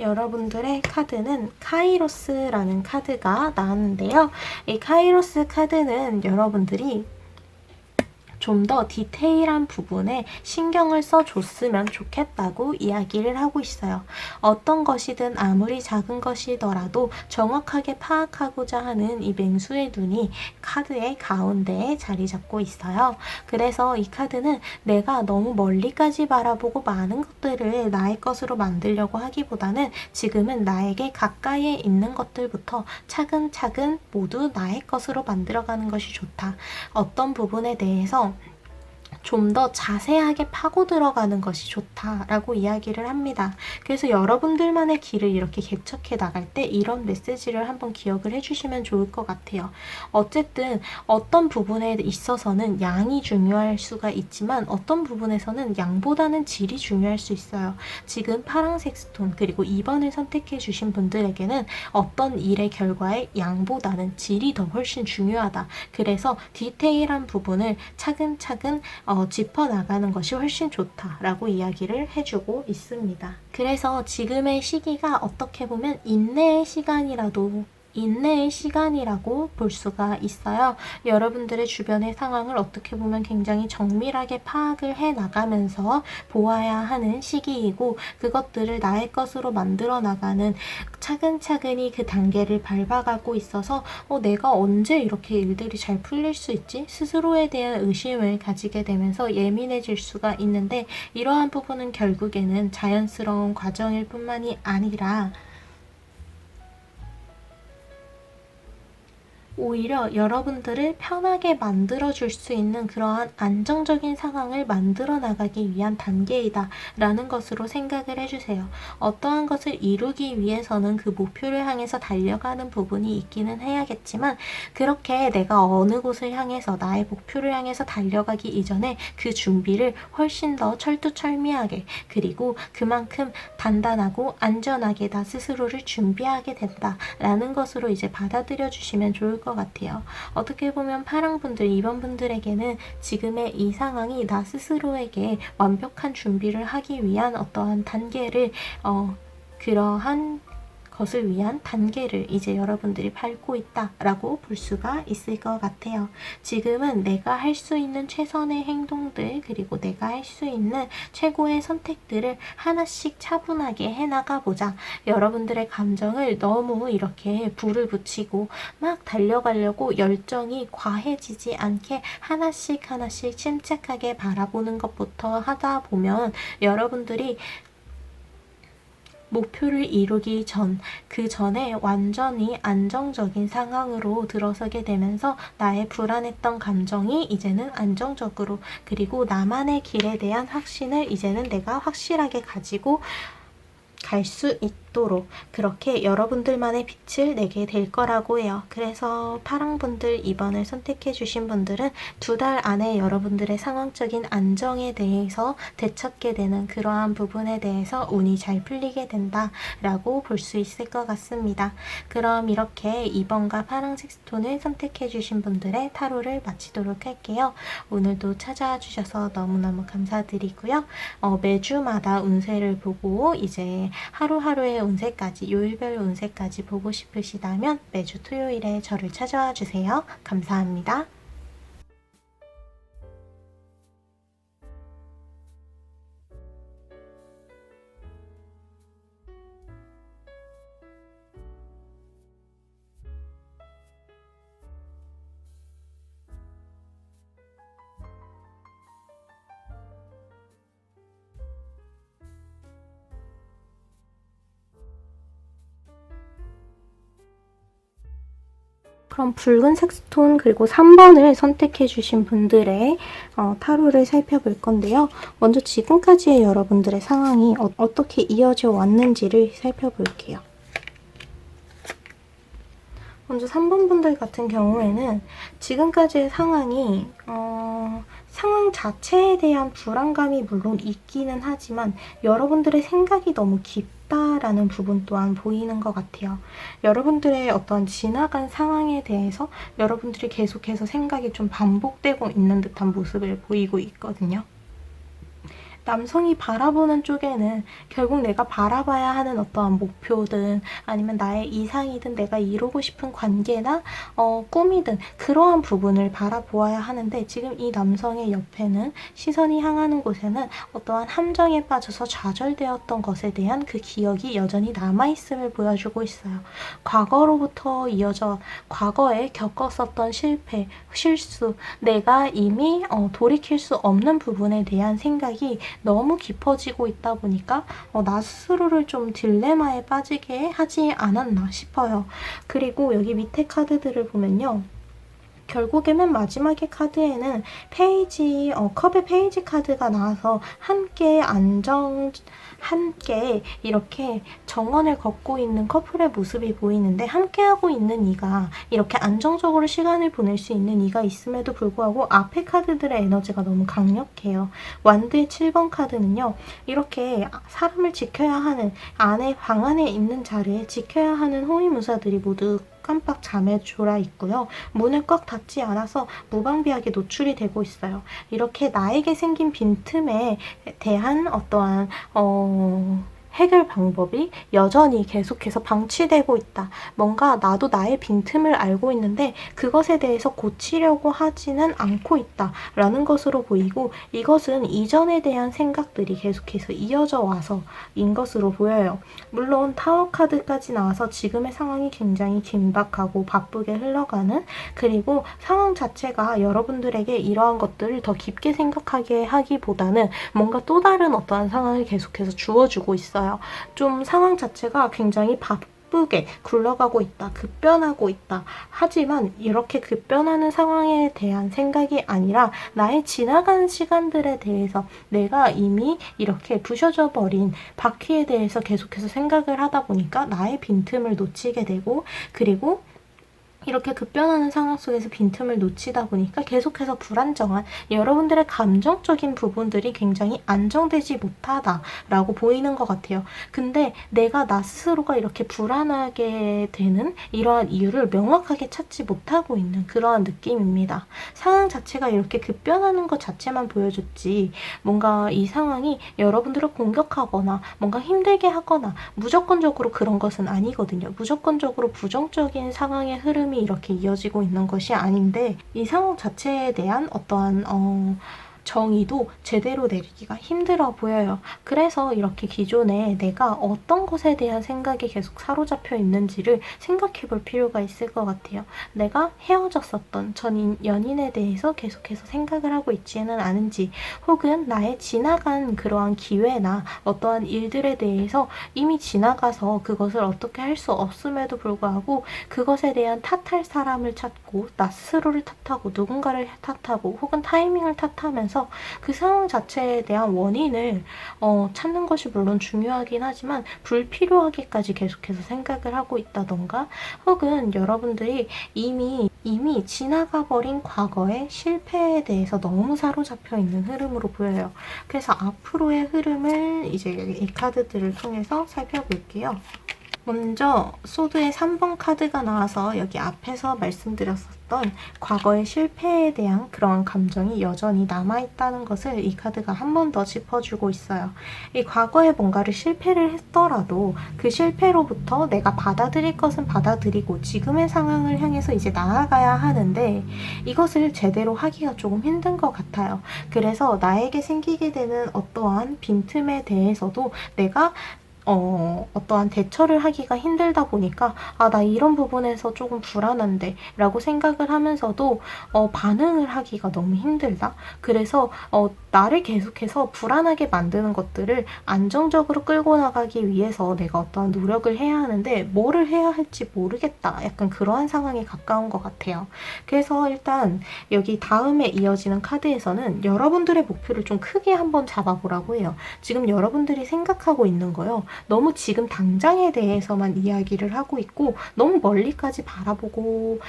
여러분들의 카드는 카이로스라는 카드가 나왔는데요. 이 카이로스 카드는 여러분들이 좀 더 디테일한 부분에 신경을 써줬으면 좋겠다고 이야기를 하고 있어요. 어떤 것이든 아무리 작은 것이더라도 정확하게 파악하고자 하는 이 맹수의 눈이 카드의 가운데에 자리 잡고 있어요. 그래서 이 카드는 내가 너무 멀리까지 바라보고 많은 것들을 나의 것으로 만들려고 하기보다는 지금은 나에게 가까이에 있는 것들부터 차근차근 모두 나의 것으로 만들어가는 것이 좋다. 어떤 부분에 대해서 좀 더 자세하게 파고 들어가는 것이 좋다라고 이야기를 합니다. 그래서 여러분들만의 길을 이렇게 개척해 나갈 때 이런 메시지를 한번 기억을 해주시면 좋을 것 같아요. 어쨌든 어떤 부분에 있어서는 양이 중요할 수가 있지만 어떤 부분에서는 양보다는 질이 중요할 수 있어요. 지금 파란색 스톤 그리고 2번을 선택해 주신 분들에게는 어떤 일의 결과에 양보다는 질이 더 훨씬 중요하다. 그래서 디테일한 부분을 차근차근 짚어나가는 것이 훨씬 좋다라고 이야기를 해주고 있습니다. 그래서 지금의 시기가 어떻게 보면 인내의 시간이라고 볼 수가 있어요. 여러분들의 주변의 상황을 어떻게 보면 굉장히 정밀하게 파악을 해 나가면서 보아야 하는 시기이고 그것들을 나의 것으로 만들어 나가는 차근차근히 그 단계를 밟아가고 있어서 내가 언제 이렇게 일들이 잘 풀릴 수 있지? 스스로에 대한 의심을 가지게 되면서 예민해질 수가 있는데 이러한 부분은 결국에는 자연스러운 과정일 뿐만이 아니라 오히려 여러분들을 편하게 만들어줄 수 있는 그러한 안정적인 상황을 만들어 나가기 위한 단계이다 라는 것으로 생각을 해주세요. 어떠한 것을 이루기 위해서는 그 목표를 향해서 달려가는 부분이 있기는 해야겠지만 그렇게 내가 어느 곳을 향해서 나의 목표를 향해서 달려가기 이전에 그 준비를 훨씬 더 철두철미하게 그리고 그만큼 단단하고 안전하게 나 스스로를 준비하게 된다 라는 것으로 이제 받아들여 주시면 좋을 것 같아요. 어떻게 보면 파랑분들, 2번 분들에게는 지금의 이 상황이 나 스스로에게 완벽한 준비를 하기 위한 어떠한 단계를 그러한 것을 위한 단계를 이제 여러분들이 밟고 있다라고 볼 수가 있을 것 같아요. 지금은 내가 할 수 있는 최선의 행동들 그리고 내가 할 수 있는 최고의 선택들을 하나씩 차분하게 해나가보자. 여러분들의 감정을 너무 이렇게 불을 붙이고 막 달려가려고 열정이 과해지지 않게 하나씩 침착하게 바라보는 것부터 하다 보면 여러분들이 목표를 이루기 그 전에 완전히 안정적인 상황으로 들어서게 되면서 나의 불안했던 감정이 이제는 안정적으로 그리고 나만의 길에 대한 확신을 이제는 내가 확실하게 가지고 갈 수 있도록 그렇게 여러분들만의 빛을 내게 될 거라고 해요. 그래서 파랑분들 2번을 선택해 주신 분들은 2달 안에 여러분들의 상황적인 안정에 대해서 되찾게 되는 그러한 부분에 대해서 운이 잘 풀리게 된다라고 볼 수 있을 것 같습니다. 그럼 이렇게 2번과 파랑색 스톤을 선택해 주신 분들의 타로를 마치도록 할게요. 오늘도 찾아와 주셔서 너무너무 감사드리고요. 매주마다 운세를 보고 이제 하루하루의 운세까지 요일별 운세까지 보고 싶으시다면 매주 토요일에 저를 찾아와 주세요. 감사합니다. 그럼 붉은색 스톤 그리고 3번을 선택해 주신 분들의 타로를 살펴볼 건데요. 먼저 지금까지의 여러분들의 상황이 어떻게 이어져 왔는지를 살펴볼게요. 먼저 3번 분들 같은 경우에는 지금까지의 상황이 상황 자체에 대한 불안감이 물론 있기는 하지만 여러분들의 생각이 너무 깊다라는 부분 또한 보이는 것 같아요. 여러분들의 어떤 지나간 상황에 대해서 여러분들이 계속해서 생각이 좀 반복되고 있는 듯한 모습을 보이고 있거든요. 남성이 바라보는 쪽에는 결국 내가 바라봐야 하는 어떠한 목표든 아니면 나의 이상이든 내가 이루고 싶은 관계나 꿈이든 그러한 부분을 바라보아야 하는데, 지금 이 남성의 옆에는 시선이 향하는 곳에는 어떠한 함정에 빠져서 좌절되었던 것에 대한 그 기억이 여전히 남아있음을 보여주고 있어요. 과거로부터 이어져 과거에 겪었었던 실패, 실수, 내가 이미 돌이킬 수 없는 부분에 대한 생각이 너무 깊어지고 있다 보니까 나 스스로를 좀 딜레마에 빠지게 하지 않았나 싶어요. 그리고 여기 밑에 카드들을 보면요. 결국에 맨 마지막의 카드에는 컵의 페이지 카드가 나와서 함께 이렇게 정원을 걷고 있는 커플의 모습이 보이는데, 함께하고 있는 이가 이렇게 안정적으로 시간을 보낼 수 있는 이가 있음에도 불구하고 앞에 카드들의 에너지가 너무 강력해요. 완드의 7번 카드는요. 이렇게 사람을 지켜야 하는, 방 안에 있는 자리에 지켜야 하는 호위무사들이 모두 깜빡 잠에 졸아 있고요. 문을 꽉 닫지 않아서 무방비하게 노출이 되고 있어요. 이렇게 나에게 생긴 빈틈에 대한 어떠한 해결 방법이 여전히 계속해서 방치되고 있다. 뭔가 나도 나의 빈틈을 알고 있는데 그것에 대해서 고치려고 하지는 않고 있다라는 것으로 보이고, 이것은 이전에 대한 생각들이 계속해서 이어져 와서인 것으로 보여요. 물론 타워 카드까지 나와서 지금의 상황이 굉장히 긴박하고 바쁘게 흘러가는, 그리고 상황 자체가 여러분들에게 이러한 것들을 더 깊게 생각하게 하기보다는 뭔가 또 다른 어떠한 상황을 계속해서 주어주고 있어요. 좀 상황 자체가 굉장히 바쁘게 굴러가고 있다, 급변하고 있다. 하지만 이렇게 급변하는 상황에 대한 생각이 아니라 나의 지나간 시간들에 대해서 내가 이미 이렇게 부셔져 버린 바퀴에 대해서 계속해서 생각을 하다 보니까 나의 빈틈을 놓치게 되고, 그리고 이렇게 급변하는 상황 속에서 빈틈을 놓치다 보니까 계속해서 불안정한, 여러분들의 감정적인 부분들이 굉장히 안정되지 못하다라고 보이는 것 같아요. 근데 내가 나 스스로가 이렇게 불안하게 되는 이러한 이유를 명확하게 찾지 못하고 있는 그러한 느낌입니다. 상황 자체가 이렇게 급변하는 것 자체만 보여줬지, 뭔가 이 상황이 여러분들을 공격하거나 뭔가 힘들게 하거나 무조건적으로 그런 것은 아니거든요. 무조건적으로 부정적인 상황의 흐름이 이렇게 이어지고 있는 것이 아닌데, 이 상황 자체에 대한 어떠한 정의도 제대로 내리기가 힘들어 보여요. 그래서 이렇게 기존에 내가 어떤 것에 대한 생각이 계속 사로잡혀 있는지를 생각해 볼 필요가 있을 것 같아요. 내가 헤어졌었던 전 연인에 대해서 계속해서 생각을 하고 있지는 않은지, 혹은 나의 지나간 그러한 기회나 어떠한 일들에 대해서 이미 지나가서 그것을 어떻게 할 수 없음에도 불구하고 그것에 대한 탓할 사람을 찾고 나 스스로를 탓하고 누군가를 탓하고 혹은 타이밍을 탓하면서 그 상황 자체에 대한 원인을 찾는 것이 물론 중요하긴 하지만 불필요하게까지 계속해서 생각을 하고 있다던가, 혹은 여러분들이 이미 지나가 버린 과거의 실패에 대해서 너무 사로잡혀 있는 흐름으로 보여요. 그래서 앞으로의 흐름을 이제 이 카드들을 통해서 살펴볼게요. 먼저 소드의 3번 카드가 나와서 여기 앞에서 말씀드렸었던 과거의 실패에 대한 그러한 감정이 여전히 남아있다는 것을 이 카드가 한 번 더 짚어주고 있어요. 이 과거에 뭔가를 실패를 했더라도 그 실패로부터 내가 받아들일 것은 받아들이고 지금의 상황을 향해서 이제 나아가야 하는데, 이것을 제대로 하기가 조금 힘든 것 같아요. 그래서 나에게 생기게 되는 어떠한 빈틈에 대해서도 내가 어떠한 대처를 하기가 힘들다 보니까 나 이런 부분에서 조금 불안한데 라고 생각을 하면서도 반응을 하기가 너무 힘들다. 그래서 나를 계속해서 불안하게 만드는 것들을 안정적으로 끌고 나가기 위해서 내가 어떠한 노력을 해야 하는데 뭐를 해야 할지 모르겠다. 약간 그러한 상황에 가까운 것 같아요. 그래서 일단 여기 다음에 이어지는 카드에서는 여러분들의 목표를 좀 크게 한번 잡아보라고 해요. 지금 여러분들이 생각하고 있는 거요. 너무 지금 당장에 대해서만 이야기를 하고 있고 너무 멀리까지 바라보고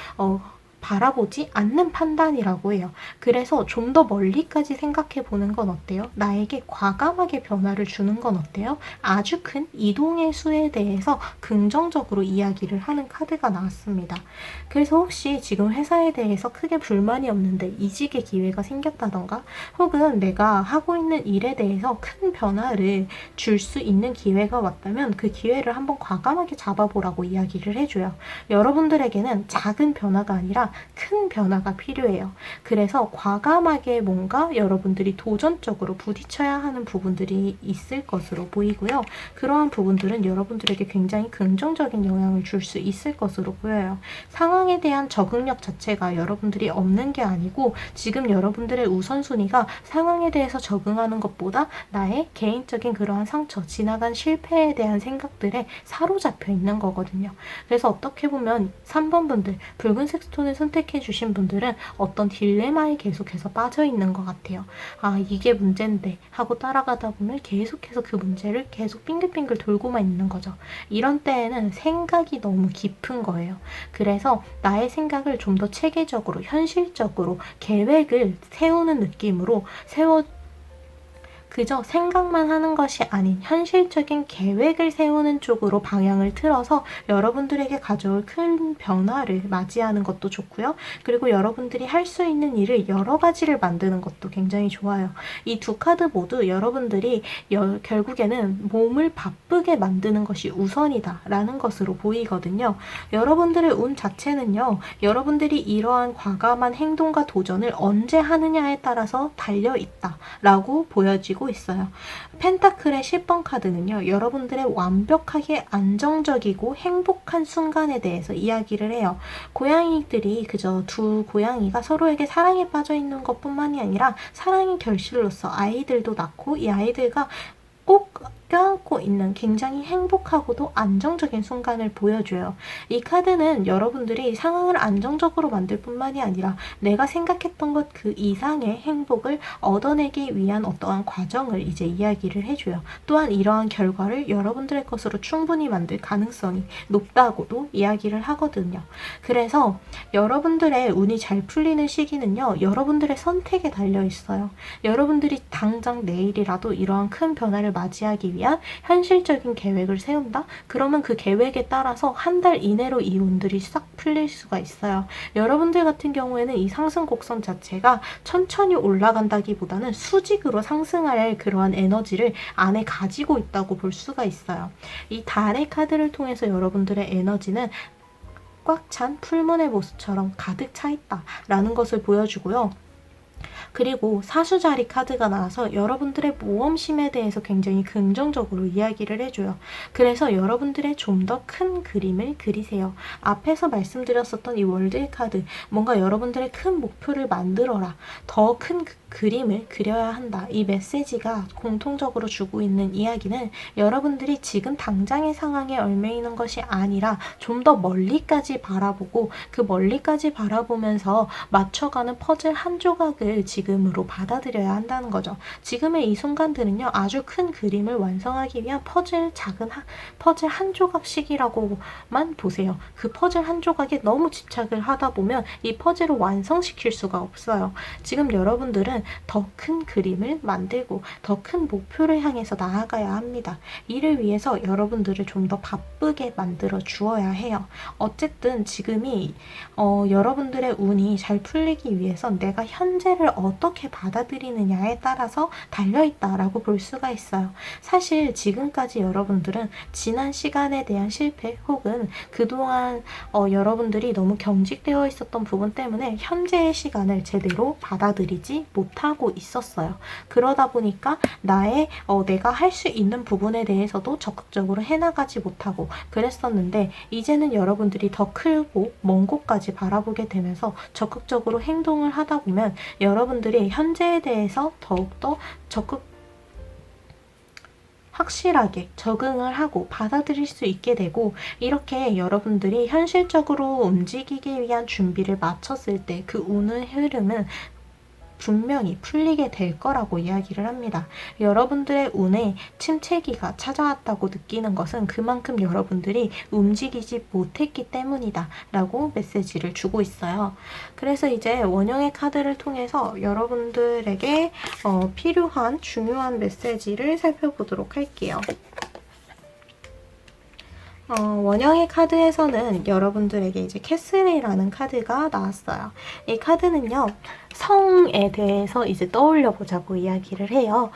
바라보지 않는 판단이라고 해요. 그래서 좀 더 멀리까지 생각해 보는 건 어때요? 나에게 과감하게 변화를 주는 건 어때요? 아주 큰 이동의 수에 대해서 긍정적으로 이야기를 하는 카드가 나왔습니다. 그래서 혹시 지금 회사에 대해서 크게 불만이 없는데 이직의 기회가 생겼다던가, 혹은 내가 하고 있는 일에 대해서 큰 변화를 줄 수 있는 기회가 왔다면 그 기회를 한번 과감하게 잡아보라고 이야기를 해줘요. 여러분들에게는 작은 변화가 아니라 큰 변화가 필요해요. 그래서 과감하게 뭔가 여러분들이 도전적으로 부딪혀야 하는 부분들이 있을 것으로 보이고요. 그러한 부분들은 여러분들에게 굉장히 긍정적인 영향을 줄 수 있을 것으로 보여요. 상황에 대한 적응력 자체가 여러분들이 없는 게 아니고, 지금 여러분들의 우선순위가 상황에 대해서 적응하는 것보다 나의 개인적인 그러한 상처, 지나간 실패에 대한 생각들에 사로잡혀 있는 거거든요. 그래서 어떻게 보면 3번 분들, 붉은색 스톤을 선택해 주신 분들은 어떤 딜레마에 계속해서 빠져 있는 것 같아요. 아, 이게 문제인데 하고 따라가다 보면 계속해서 그 문제를 계속 빙글빙글 돌고만 있는 거죠. 이런 때에는 생각이 너무 깊은 거예요. 그래서 나의 생각을 좀 더 체계적으로, 현실적으로 계획을 세우는 느낌으로 그저 생각만 하는 것이 아닌 현실적인 계획을 세우는 쪽으로 방향을 틀어서 여러분들에게 가져올 큰 변화를 맞이하는 것도 좋고요. 그리고 여러분들이 할 수 있는 일을 여러 가지를 만드는 것도 굉장히 좋아요. 이 두 카드 모두 여러분들이 결국에는 몸을 바쁘게 만드는 것이 우선이다 라는 것으로 보이거든요. 여러분들의 운 자체는요, 여러분들이 이러한 과감한 행동과 도전을 언제 하느냐에 따라서 달려있다 라고 보여지고 있어요. 펜타클의 10번 카드는요, 여러분들의 완벽하게 안정적이고 행복한 순간에 대해서 이야기를 해요. 고양이들이 그저 두 고양이가 서로에게 사랑에 빠져 있는 것뿐만이 아니라 사랑의 결실로서 아이들도 낳고, 이 아이들과 꼭 껴안고 있는 굉장히 행복하고도 안정적인 순간을 보여줘요. 이 카드는 여러분들이 상황을 안정적으로 만들 뿐만이 아니라 내가 생각했던 것 그 이상의 행복을 얻어내기 위한 어떠한 과정을 이제 이야기를 해줘요. 또한 이러한 결과를 여러분들의 것으로 충분히 만들 가능성이 높다고도 이야기를 하거든요. 그래서 여러분들의 운이 잘 풀리는 시기는요, 여러분들의 선택에 달려 있어요. 여러분들이 당장 내일이라도 이러한 큰 변화를 맞이하기 위한 현실적인 계획을 세운다? 그러면 그 계획에 따라서 한 달 이내로 이 운들이 싹 풀릴 수가 있어요. 여러분들 같은 경우에는 이 상승 곡선 자체가 천천히 올라간다기보다는 수직으로 상승할 그러한 에너지를 안에 가지고 있다고 볼 수가 있어요. 이 달의 카드를 통해서 여러분들의 에너지는 꽉 찬 풀문의 모습처럼 가득 차 있다라는 것을 보여주고요. 그리고 사수자리 카드가 나와서 여러분들의 모험심에 대해서 굉장히 긍정적으로 이야기를 해줘요. 그래서 여러분들의 좀 더 큰 그림을 그리세요. 앞에서 말씀드렸었던 이 월드의 카드, 뭔가 여러분들의 큰 목표를 만들어라, 더 큰 그림을 그려야 한다. 이 메시지가 공통적으로 주고 있는 이야기는 여러분들이 지금 당장의 상황에 얽매이는 것이 아니라 좀 더 멀리까지 바라보고, 그 멀리까지 바라보면서 맞춰가는 퍼즐 한 조각을 지금으로 받아들여야 한다는 거죠. 지금의 이 순간들은요, 아주 큰 그림을 완성하기 위한 퍼즐 한 조각씩이라고만 보세요. 그 퍼즐 한 조각에 너무 집착을 하다 보면 이 퍼즐을 완성시킬 수가 없어요. 지금 여러분들은 더 큰 그림을 만들고 더 큰 목표를 향해서 나아가야 합니다. 이를 위해서 여러분들을 좀 더 바쁘게 만들어 주어야 해요. 어쨌든 지금이 여러분들의 운이 잘 풀리기 위해선 내가 현재를 어떻게 받아들이느냐에 따라서 달려있다라고 볼 수가 있어요. 사실 지금까지 여러분들은 지난 시간에 대한 실패, 혹은 그동안 여러분들이 너무 경직되어 있었던 부분 때문에 현재의 시간을 제대로 받아들이지 못하고 있었어요. 그러다 보니까 내가 할 수 있는 부분에 대해서도 적극적으로 해나가지 못하고 그랬었는데, 이제는 여러분들이 더 크고 먼 곳까지 바라보게 되면서 적극적으로 행동을 하다 보면 여러분들이 현재에 대해서 더욱더 확실하게 적응을 하고 받아들일 수 있게 되고, 이렇게 여러분들이 현실적으로 움직이기 위한 준비를 마쳤을 때 그 운의 흐름은 분명히 풀리게 될 거라고 이야기를 합니다. 여러분들의 운에 침체기가 찾아왔다고 느끼는 것은 그만큼 여러분들이 움직이지 못했기 때문이다 라고 메시지를 주고 있어요. 그래서 이제 원형의 카드를 통해서 여러분들에게 필요한 중요한 메시지를 살펴보도록 할게요. 원형의 카드에서는 여러분들에게 이제 캐슬이라는 카드가 나왔어요. 이 카드는요, 성에 대해서 이제 떠올려 보자고 이야기를 해요.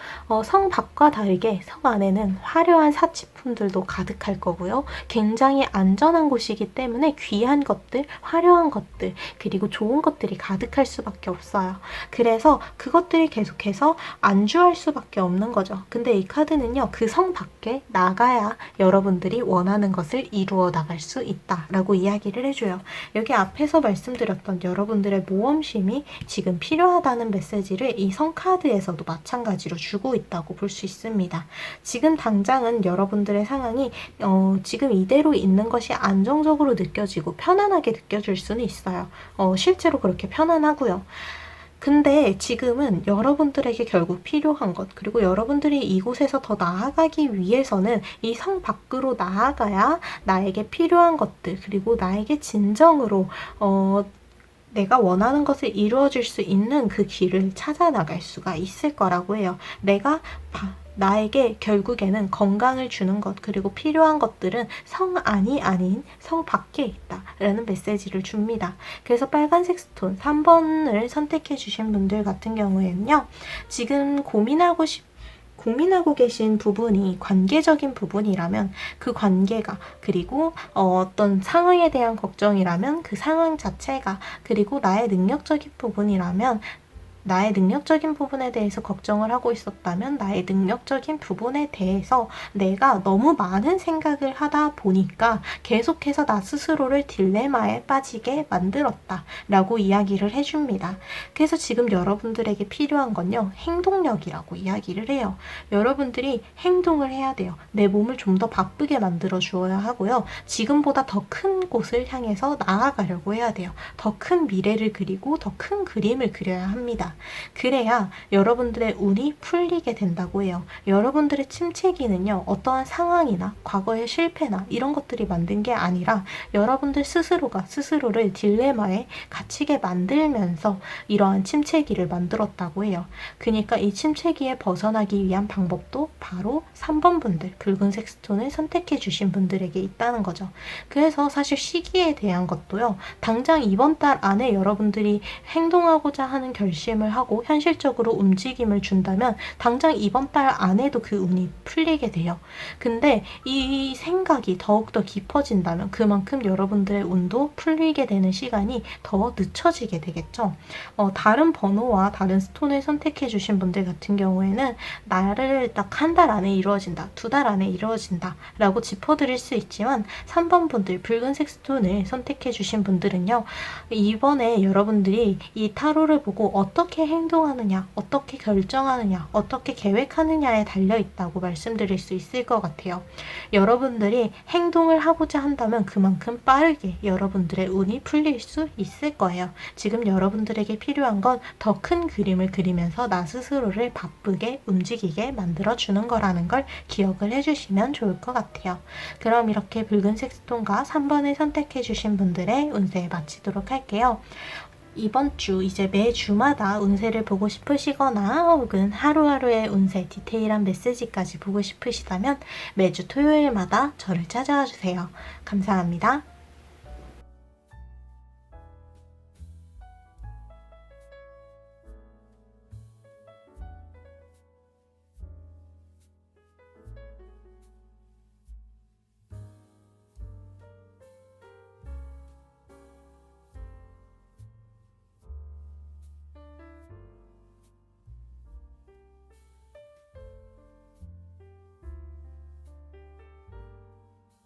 성 밖과 다르게 성 안에는 화려한 사치품들도 가득할 거고요. 굉장히 안전한 곳이기 때문에 귀한 것들, 화려한 것들, 그리고 좋은 것들이 가득할 수밖에 없어요. 그래서 그것들이 계속해서 안주할 수밖에 없는 거죠. 근데 이 카드는요, 그 성 밖에 나가야 여러분들이 원하는 것을 이루어 나갈 수 있다라고 이야기를 해줘요. 여기 앞에서 말씀드렸던 여러분들의 모험심이 지금 필요하다는 메시지를 이 성카드에서도 마찬가지로 주고 있다고 볼 수 있습니다. 지금 당장은 여러분들의 상황이 지금 이대로 있는 것이 안정적으로 느껴지고 편안하게 느껴질 수는 있어요. 실제로 그렇게 편안하고요. 근데 지금은 여러분들에게 결국 필요한 것, 그리고 여러분들이 이곳에서 더 나아가기 위해서는 이 성 밖으로 나아가야 나에게 필요한 것들, 그리고 나에게 진정으로 내가 원하는 것을 이루어질 수 있는 그 길을 찾아 나갈 수가 있을 거라고 해요. 나에게 결국에는 건강을 주는 것, 그리고 필요한 것들은 성 안이 아닌 성 밖에 있다라는 메시지를 줍니다. 그래서 빨간색 스톤 3번을 선택해 주신 분들 같은 경우에는요, 지금 고민하고 계신 부분이 관계적인 부분이라면 그 관계가, 그리고 어떤 상황에 대한 걱정이라면 그 상황 자체가, 그리고 나의 능력적인 부분이라면 나의 능력적인 부분에 대해서 걱정을 하고 있었다면 나의 능력적인 부분에 대해서 내가 너무 많은 생각을 하다 보니까 계속해서 나 스스로를 딜레마에 빠지게 만들었다 라고 이야기를 해줍니다. 그래서 지금 여러분들에게 필요한 건요, 행동력이라고 이야기를 해요. 여러분들이 행동을 해야 돼요. 내 몸을 좀 더 바쁘게 만들어 주어야 하고요. 지금보다 더 큰 곳을 향해서 나아가려고 해야 돼요. 더 큰 미래를 그리고 더 큰 그림을 그려야 합니다. 그래야 여러분들의 운이 풀리게 된다고 해요. 여러분들의 침체기는요, 어떠한 상황이나 과거의 실패나 이런 것들이 만든 게 아니라 여러분들 스스로가 스스로를 딜레마에 갇히게 만들면서 이러한 침체기를 만들었다고 해요. 그러니까 이 침체기에 벗어나기 위한 방법도 바로 3번 분들, 붉은색 스톤을 선택해 주신 분들에게 있다는 거죠. 그래서 사실 시기에 대한 것도요, 당장 이번 달 안에 여러분들이 행동하고자 하는 결심을 하고 현실적으로 움직임을 준다면 당장 이번 달 안에도 그 운이 풀리게 돼요. 근데 이 생각이 더욱더 깊어진다면 그만큼 여러분들의 운도 풀리게 되는 시간이 더 늦춰지게 되겠죠. 다른 번호와 다른 스톤을 선택해 주신 분들 같은 경우에는 나를 딱 한 달 안에 이루어진다, 2달 안에 이루어진다 라고 짚어드릴 수 있지만 3번 분들, 붉은색 스톤을 선택해 주신 분들은요, 이번에 여러분들이 이 타로를 보고 어떻게 행동하느냐, 어떻게 결정하느냐, 어떻게 계획하느냐에 달려있다고 말씀드릴 수 있을 것 같아요. 여러분들이 행동을 하고자 한다면 그만큼 빠르게 여러분들의 운이 풀릴 수 있을 거예요. 지금 여러분들에게 필요한 건 더 큰 그림을 그리면서 나 스스로를 바쁘게 움직이게 만들어주는 거라는 걸 기억을 해주시면 좋을 것 같아요. 그럼 이렇게 붉은색 스톤과 3번을 선택해주신 분들의 운세 마치도록 할게요. 이번 주 이제 매주마다 운세를 보고 싶으시거나 혹은 하루하루의 운세 디테일한 메시지까지 보고 싶으시다면 매주 토요일마다 저를 찾아와 주세요. 감사합니다.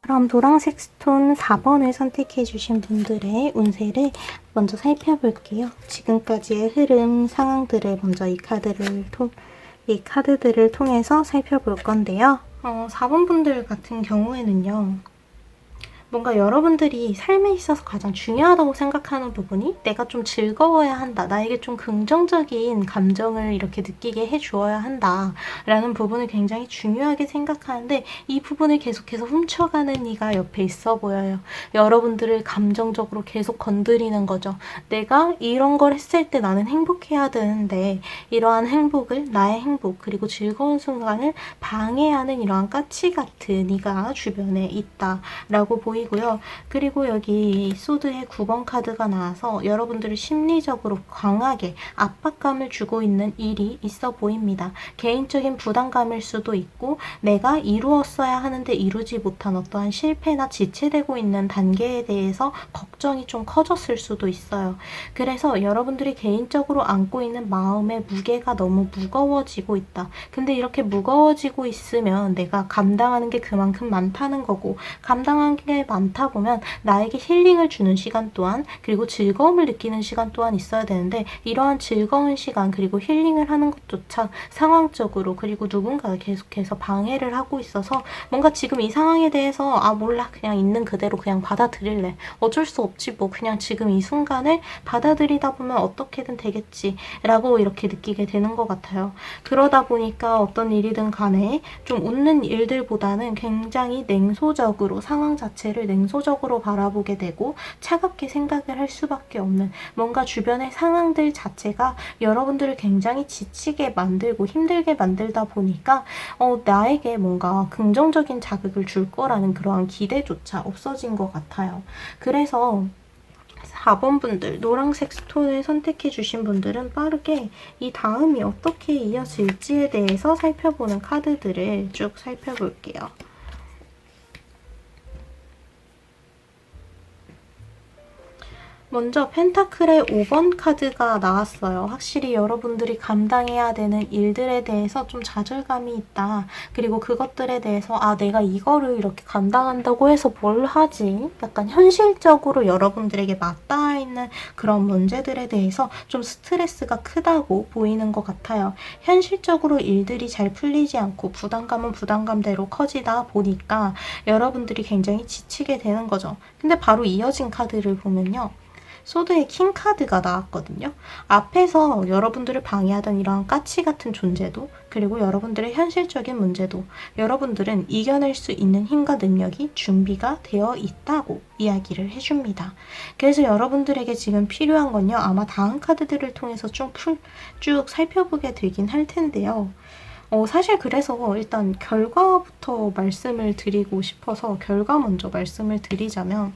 그럼 노란색 스톤 4번을 선택해 주신 분들의 운세를 먼저 살펴볼게요. 지금까지의 흐름, 상황들을 먼저 이 카드들을 통해서 살펴볼 건데요. 4번 분들 같은 경우에는요, 뭔가 여러분들이 삶에 있어서 가장 중요하다고 생각하는 부분이 내가 좀 즐거워야 한다. 나에게 좀 긍정적인 감정을 이렇게 느끼게 해주어야 한다. 라는 부분을 굉장히 중요하게 생각하는데 이 부분을 계속해서 훔쳐가는 이가 옆에 있어 보여요. 여러분들을 감정적으로 계속 건드리는 거죠. 내가 이런 걸 했을 때 나는 행복해야 되는데 이러한 행복을, 나의 행복, 그리고 즐거운 순간을 방해하는 이러한 까치 같은 이가 주변에 있다라고 보이고요. 그리고 여기 소드의 9번 카드가 나와서 여러분들을 심리적으로 강하게 압박감을 주고 있는 일이 있어 보입니다. 개인적인 부담감일 수도 있고 내가 이루었어야 하는데 이루지 못한 어떠한 실패나 지체되고 있는 단계에 대해서 걱정이 좀 커졌을 수도 있어요. 그래서 여러분들이 개인적으로 안고 있는 마음의 무게가 너무 무거워지고 있다. 근데 이렇게 무거워지고 있으면 내가 감당하는 게 그만큼 많다는 거고, 감당하는 게 많다 보면 나에게 힐링을 주는 시간 또한, 그리고 즐거움을 느끼는 시간 또한 있어야 되는데 이러한 즐거운 시간 그리고 힐링을 하는 것조차 상황적으로 그리고 누군가가 계속해서 방해를 하고 있어서 뭔가 지금 이 상황에 대해서 몰라, 그냥 있는 그대로 그냥 받아들일래, 어쩔 수 없지 뭐, 그냥 지금 이 순간을 받아들이다 보면 어떻게든 되겠지 라고 이렇게 느끼게 되는 것 같아요. 그러다 보니까 어떤 일이든 간에 좀 웃는 일들보다는 굉장히 냉소적으로 상황 자체를 냉소적으로 바라보게 되고 차갑게 생각을 할 수밖에 없는, 뭔가 주변의 상황들 자체가 여러분들을 굉장히 지치게 만들고 힘들게 만들다 보니까 나에게 뭔가 긍정적인 자극을 줄 거라는 그러한 기대조차 없어진 것 같아요. 그래서 4번 분들, 노란색 스톤을 선택해 주신 분들은 빠르게 이 다음이 어떻게 이어질지에 대해서 살펴보는 카드들을 쭉 살펴볼게요. 먼저 펜타클의 5번 카드가 나왔어요. 확실히 여러분들이 감당해야 되는 일들에 대해서 좀 좌절감이 있다. 그리고 그것들에 대해서 내가 이거를 이렇게 감당한다고 해서 뭘 하지? 약간 현실적으로 여러분들에게 맞닿아 있는 그런 문제들에 대해서 좀 스트레스가 크다고 보이는 것 같아요. 현실적으로 일들이 잘 풀리지 않고 부담감은 부담감대로 커지다 보니까 여러분들이 굉장히 지치게 되는 거죠. 근데 바로 이어진 카드를 보면요. 소드의 킹 카드가 나왔거든요. 앞에서 여러분들을 방해하던 이런 까치 같은 존재도, 그리고 여러분들의 현실적인 문제도 여러분들은 이겨낼 수 있는 힘과 능력이 준비가 되어 있다고 이야기를 해줍니다. 그래서 여러분들에게 지금 필요한 건요, 아마 다음 카드들을 통해서 쭉 살펴보게 되긴 할 텐데요. 사실 그래서 일단 결과부터 말씀을 드리고 싶어서 결과 먼저 말씀을 드리자면,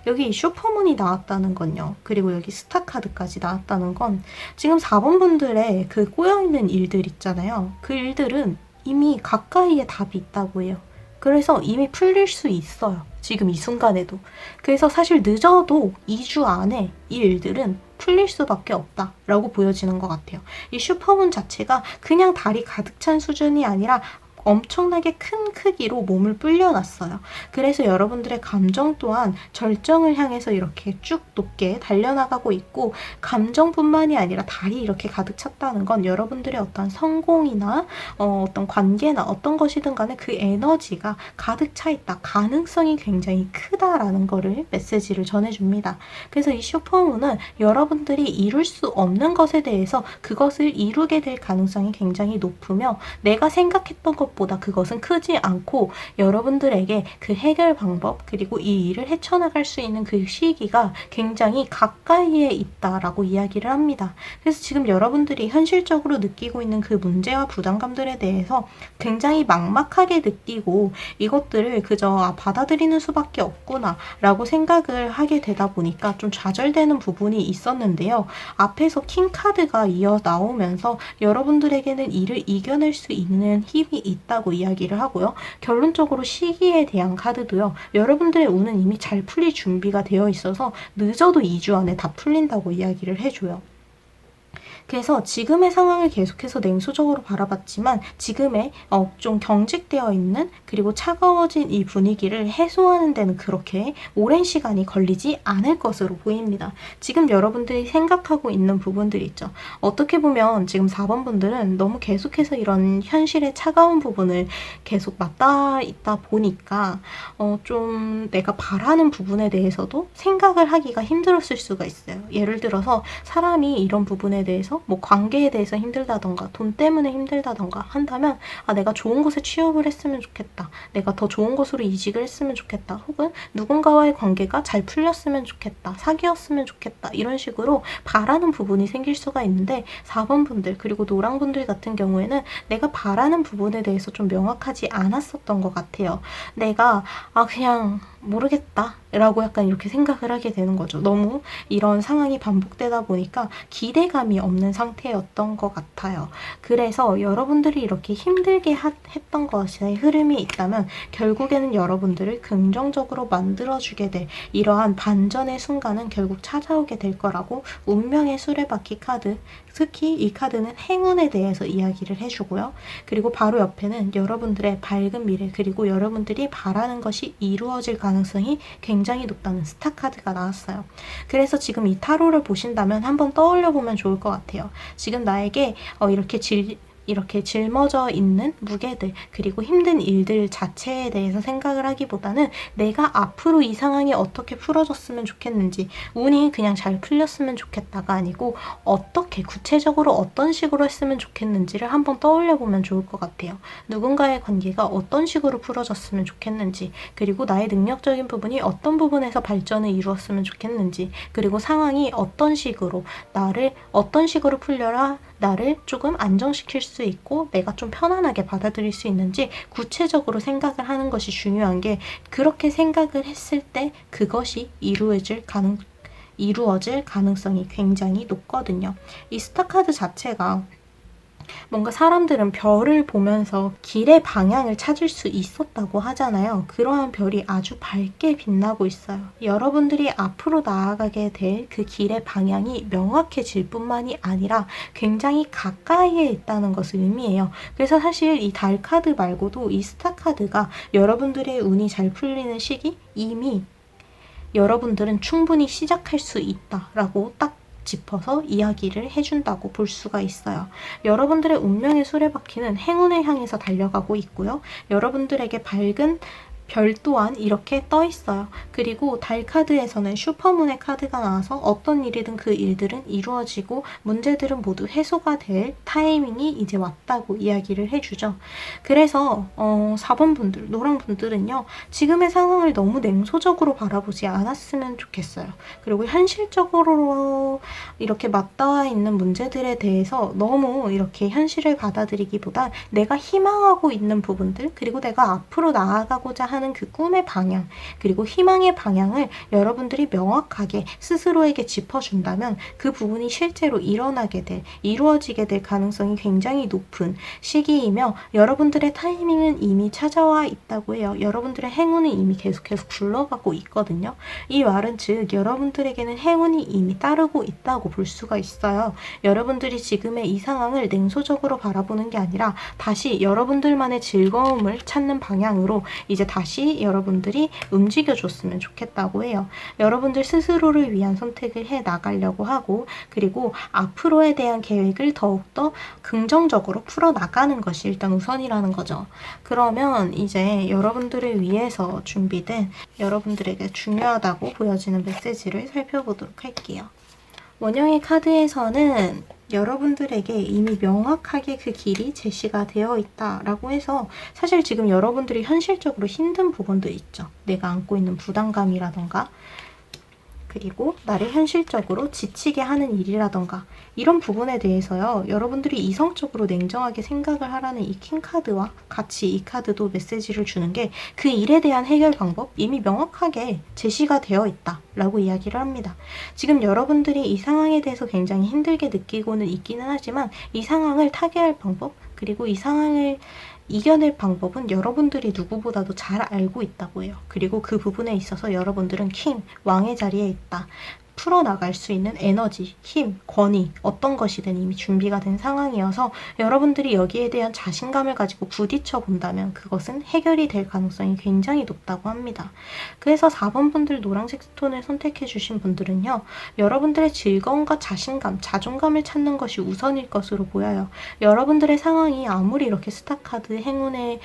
여기 슈퍼문이 나왔다는 건요, 그리고 여기 스타 카드까지 나왔다는 건 지금 4번 분들의 그 꼬여있는 일들 있잖아요. 그 일들은 이미 가까이에 답이 있다고 해요. 그래서 이미 풀릴 수 있어요. 지금 이 순간에도. 그래서 사실 늦어도 2주 안에 이 일들은 풀릴 수밖에 없다라고 보여지는 것 같아요. 이 슈퍼문 자체가 그냥 달이 가득 찬 수준이 아니라 엄청나게 큰 크기로 몸을 불려놨어요. 그래서 여러분들의 감정 또한 절정을 향해서 이렇게 쭉 높게 달려나가고 있고, 감정뿐만이 아니라 달이 이렇게 가득 찼다는 건 여러분들의 어떤 성공이나 어떤 관계나 어떤 것이든 간에 그 에너지가 가득 차 있다, 가능성이 굉장히 크다라는 거를 메시지를 전해줍니다. 그래서 이 슈퍼문은 여러분들이 이룰 수 없는 것에 대해서 그것을 이루게 될 가능성이 굉장히 높으며, 내가 생각했던 것 보다 그것은 크지 않고 여러분들에게 그 해결 방법 그리고 이 일을 헤쳐나갈 수 있는 그 시기가 굉장히 가까이에 있다라고 이야기를 합니다. 그래서 지금 여러분들이 현실적으로 느끼고 있는 그 문제와 부담감들에 대해서 굉장히 막막하게 느끼고 이것들을 그저 받아들이는 수밖에 없구나 라고 생각을 하게 되다 보니까 좀 좌절되는 부분이 있었는데요. 앞에서 킹 카드가 이어 나오면서 여러분들에게는 이를 이겨낼 수 있는 힘이 있다고 이야기를 하고요. 결론적으로 시기에 대한 카드도요, 여러분들의 운은 이미 잘 풀릴 준비가 되어 있어서 늦어도 2주 안에 다 풀린다고 이야기를 해줘요. 그래서 지금의 상황을 계속해서 냉소적으로 바라봤지만 지금의 좀 경직되어 있는 그리고 차가워진 이 분위기를 해소하는 데는 그렇게 오랜 시간이 걸리지 않을 것으로 보입니다. 지금 여러분들이 생각하고 있는 부분들이 있죠. 어떻게 보면 지금 4번 분들은 너무 계속해서 이런 현실의 차가운 부분을 계속 맞닿아 있다 보니까 좀 내가 바라는 부분에 대해서도 생각을 하기가 힘들었을 수가 있어요. 예를 들어서 사람이 이런 부분에 대해서 뭐 관계에 대해서 힘들다던가 돈 때문에 힘들다던가 한다면 내가 좋은 곳에 취업을 했으면 좋겠다. 내가 더 좋은 곳으로 이직을 했으면 좋겠다. 혹은 누군가와의 관계가 잘 풀렸으면 좋겠다. 사귀었으면 좋겠다. 이런 식으로 바라는 부분이 생길 수가 있는데 4번 분들 그리고 노랑 분들 같은 경우에는 내가 바라는 부분에 대해서 좀 명확하지 않았었던 것 같아요. 내가 그냥 모르겠다 라고 약간 이렇게 생각을 하게 되는 거죠. 너무 이런 상황이 반복되다 보니까 기대감이 없는 상태였던 것 같아요. 그래서 여러분들이 이렇게 힘들게 했던 것의 흐름이 있다면 결국에는 여러분들을 긍정적으로 만들어주게 될 이러한 반전의 순간은 결국 찾아오게 될 거라고 운명의 수레바퀴 카드, 특히 이 카드는 행운에 대해서 이야기를 해주고요. 그리고 바로 옆에는 여러분들의 밝은 미래 그리고 여러분들이 바라는 것이 이루어질 가능성이 굉장히 높다는 스타 카드가 나왔어요. 그래서 지금 이 타로를 보신다면 한번 떠올려 보면 좋을 것 같아요. 지금 나에게 이렇게 짊어져 있는 무게들 그리고 힘든 일들 자체에 대해서 생각을 하기보다는 내가 앞으로 이 상황이 어떻게 풀어졌으면 좋겠는지 운이 그냥 잘 풀렸으면 좋겠다가 아니고 어떻게 구체적으로 어떤 식으로 했으면 좋겠는지를 한번 떠올려 보면 좋을 것 같아요. 누군가의 관계가 어떤 식으로 풀어졌으면 좋겠는지 그리고 나의 능력적인 부분이 어떤 부분에서 발전을 이루었으면 좋겠는지 그리고 상황이 어떤 식으로 풀려라 나를 조금 안정시킬 수 있고 내가 좀 편안하게 받아들일 수 있는지 구체적으로 생각을 하는 것이 중요한 게 그렇게 생각을 했을 때 그것이 이루어질 가능성이 굉장히 높거든요. 이 스타카드 자체가 뭔가 사람들은 별을 보면서 길의 방향을 찾을 수 있었다고 하잖아요. 그러한 별이 아주 밝게 빛나고 있어요. 여러분들이 앞으로 나아가게 될 그 길의 방향이 명확해질 뿐만이 아니라 굉장히 가까이에 있다는 것을 의미해요. 그래서 사실 이 달 카드 말고도 이 스타 카드가 여러분들의 운이 잘 풀리는 시기 이미 여러분들은 충분히 시작할 수 있다라고 딱 짚어서 이야기를 해준다고 볼 수가 있어요. 여러분들의 운명의 수레바퀴는 행운을 향해서 달려가고 있고요. 여러분들에게 밝은 별 또한 이렇게 떠 있어요. 그리고 달 카드에서는 슈퍼문의 카드가 나와서 어떤 일이든 그 일들은 이루어지고 문제들은 모두 해소가 될 타이밍이 이제 왔다고 이야기를 해주죠. 그래서 4번 분들, 노랑 분들은요. 지금의 상황을 너무 냉소적으로 바라보지 않았으면 좋겠어요. 그리고 현실적으로 이렇게 맞닿아 있는 문제들에 대해서 너무 이렇게 현실을 받아들이기보다 내가 희망하고 있는 부분들 그리고 내가 앞으로 나아가고자 하는 그 꿈의 방향 그리고 희망의 방향을 여러분들이 명확하게 스스로에게 짚어준다면 그 부분이 실제로 이루어지게 될 가능성이 굉장히 높은 시기이며 여러분들의 타이밍은 이미 찾아와 있다고 해요. 여러분들의 행운은 이미 계속해서 굴러가고 있거든요. 이 말은 즉 여러분들에게는 행운이 이미 따르고 있다고 볼 수가 있어요. 여러분들이 지금의 이 상황을 냉소적으로 바라보는 게 아니라 다시 여러분들만의 즐거움을 찾는 방향으로 이제 다시 여러분들이 움직여줬으면 좋겠다고 해요. 여러분들 스스로를 위한 선택을 해 나가려고 하고 그리고 앞으로에 대한 계획을 더욱더 긍정적으로 풀어나가는 것이 일단 우선이라는 거죠. 그러면 이제 여러분들을 위해서 준비된 여러분들에게 중요하다고 보여지는 메시지를 살펴보도록 할게요. 원형의 카드에서는 여러분들에게 이미 명확하게 그 길이 제시가 되어 있다라고 해서 사실 지금 여러분들이 현실적으로 힘든 부분도 있죠. 내가 안고 있는 부담감이라던가 그리고 나를 현실적으로 지치게 하는 일이라던가 이런 부분에 대해서요. 여러분들이 이성적으로 냉정하게 생각을 하라는 이 킹카드와 같이 이 카드도 메시지를 주는 게 그 일에 대한 해결 방법 이미 명확하게 제시가 되어 있다라고 이야기를 합니다. 지금 여러분들이 이 상황에 대해서 굉장히 힘들게 느끼고는 있기는 하지만 이 상황을 타개할 방법 그리고 이 상황을 이겨낼 방법은 여러분들이 누구보다도 잘 알고 있다고 해요. 그리고 그 부분에 있어서 여러분들은 킹, 왕의 자리에 있다. 풀어나갈 수 있는 에너지, 힘, 권위 어떤 것이든 이미 준비가 된 상황이어서 여러분들이 여기에 대한 자신감을 가지고 부딪혀 본다면 그것은 해결이 될 가능성이 굉장히 높다고 합니다. 그래서 4번 분들 노란색 스톤을 선택해 주신 분들은요. 여러분들의 즐거움과 자신감, 자존감을 찾는 것이 우선일 것으로 보여요. 여러분들의 상황이 아무리 이렇게 스타카드, 행운의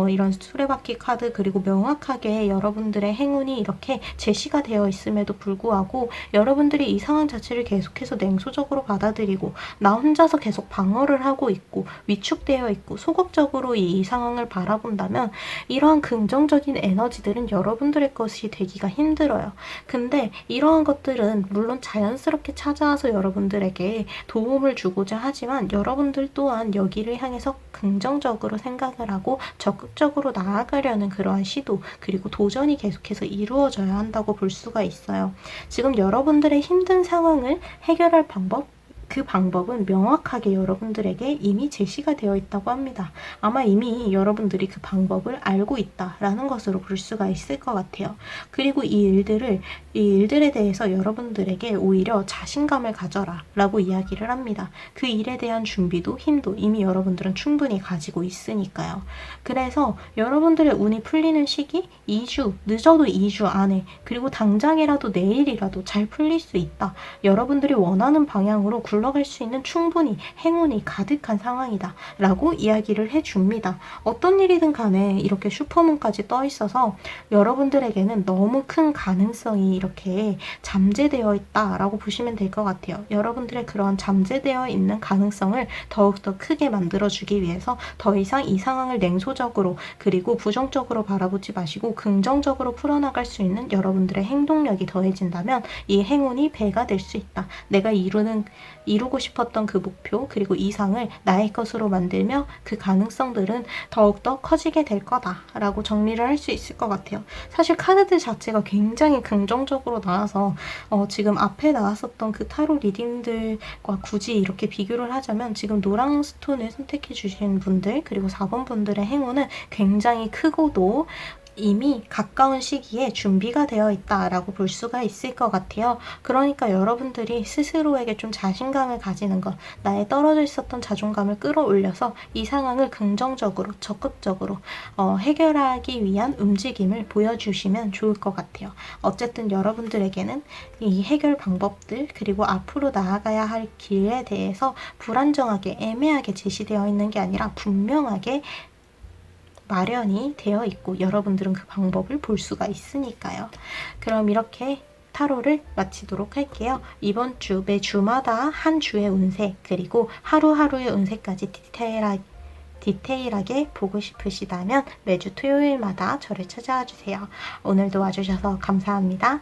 이런 수레바퀴 카드 그리고 명확하게 여러분들의 행운이 이렇게 제시가 되어 있음에도 불구하고 여러분들이 이 상황 자체를 계속해서 냉소적으로 받아들이고 나 혼자서 계속 방어를 하고 있고 위축되어 있고 소극적으로 이 상황을 바라본다면 이러한 긍정적인 에너지들은 여러분들의 것이 되기가 힘들어요. 근데 이러한 것들은 물론 자연스럽게 찾아와서 여러분들에게 도움을 주고자 하지만 여러분들 또한 여기를 향해서 긍정적으로 생각을 하고 적극적으로 나아가려는 그러한 시도 그리고 도전이 계속해서 이루어져야 한다고 볼 수가 있어요. 지금 여러분들의 힘든 상황을 해결할 방법 그 방법은 명확하게 여러분들에게 이미 제시가 되어 있다고 합니다. 아마 이미 여러분들이 그 방법을 알고 있다라는 것으로 볼 수가 있을 것 같아요. 그리고 이 일들에 대해서 여러분들에게 오히려 자신감을 가져라 라고 이야기를 합니다. 그 일에 대한 준비도 힘도 이미 여러분들은 충분히 가지고 있으니까요. 그래서 여러분들의 운이 풀리는 시기 2주, 늦어도 2주 안에 그리고 당장이라도 내일이라도 잘 풀릴 수 있다. 여러분들이 원하는 방향으로 굴러갈 수 있는 충분히 행운이 가득한 상황이다 라고 이야기를 해줍니다. 어떤 일이든 간에 이렇게 슈퍼문까지 떠 있어서 여러분들에게는 너무 큰 가능성이 이렇게 잠재되어 있다 라고 보시면 될 것 같아요. 여러분들의 그런 잠재되어 있는 가능성을 더욱더 크게 만들어주기 위해서 더 이상 이 상황을 냉소적으로 그리고 부정적으로 바라보지 마시고 긍정적으로 풀어나갈 수 있는 여러분들의 행동력이 더해진다면 이 행운이 배가 될 수 있다. 내가 이루고 싶었던 그 목표 그리고 이상을 나의 것으로 만들며 그 가능성들은 더욱더 커지게 될 거다라고 정리를 할 수 있을 것 같아요. 사실 카드들 자체가 굉장히 긍정적으로 나와서 지금 앞에 나왔었던 그 타로 리딩들과 굳이 이렇게 비교를 하자면 지금 노랑 스톤을 선택해 주신 분들 그리고 4번 분들의 행운은 굉장히 크고도 이미 가까운 시기에 준비가 되어 있다라고 볼 수가 있을 것 같아요. 그러니까 여러분들이 스스로에게 좀 자신감을 가지는 것, 나의 떨어져 있었던 자존감을 끌어올려서 이 상황을 긍정적으로, 적극적으로 해결하기 위한 움직임을 보여주시면 좋을 것 같아요. 어쨌든 여러분들에게는 이 해결 방법들 그리고 앞으로 나아가야 할 길에 대해서 불안정하게 애매하게 제시되어 있는 게 아니라 분명하게 마련이 되어 있고 여러분들은 그 방법을 볼 수가 있으니까요. 그럼 이렇게 타로를 마치도록 할게요. 이번 주 매주마다 한 주의 운세 그리고 하루하루의 운세까지 디테일하게 보고 싶으시다면 매주 토요일마다 저를 찾아와 주세요. 오늘도 와주셔서 감사합니다.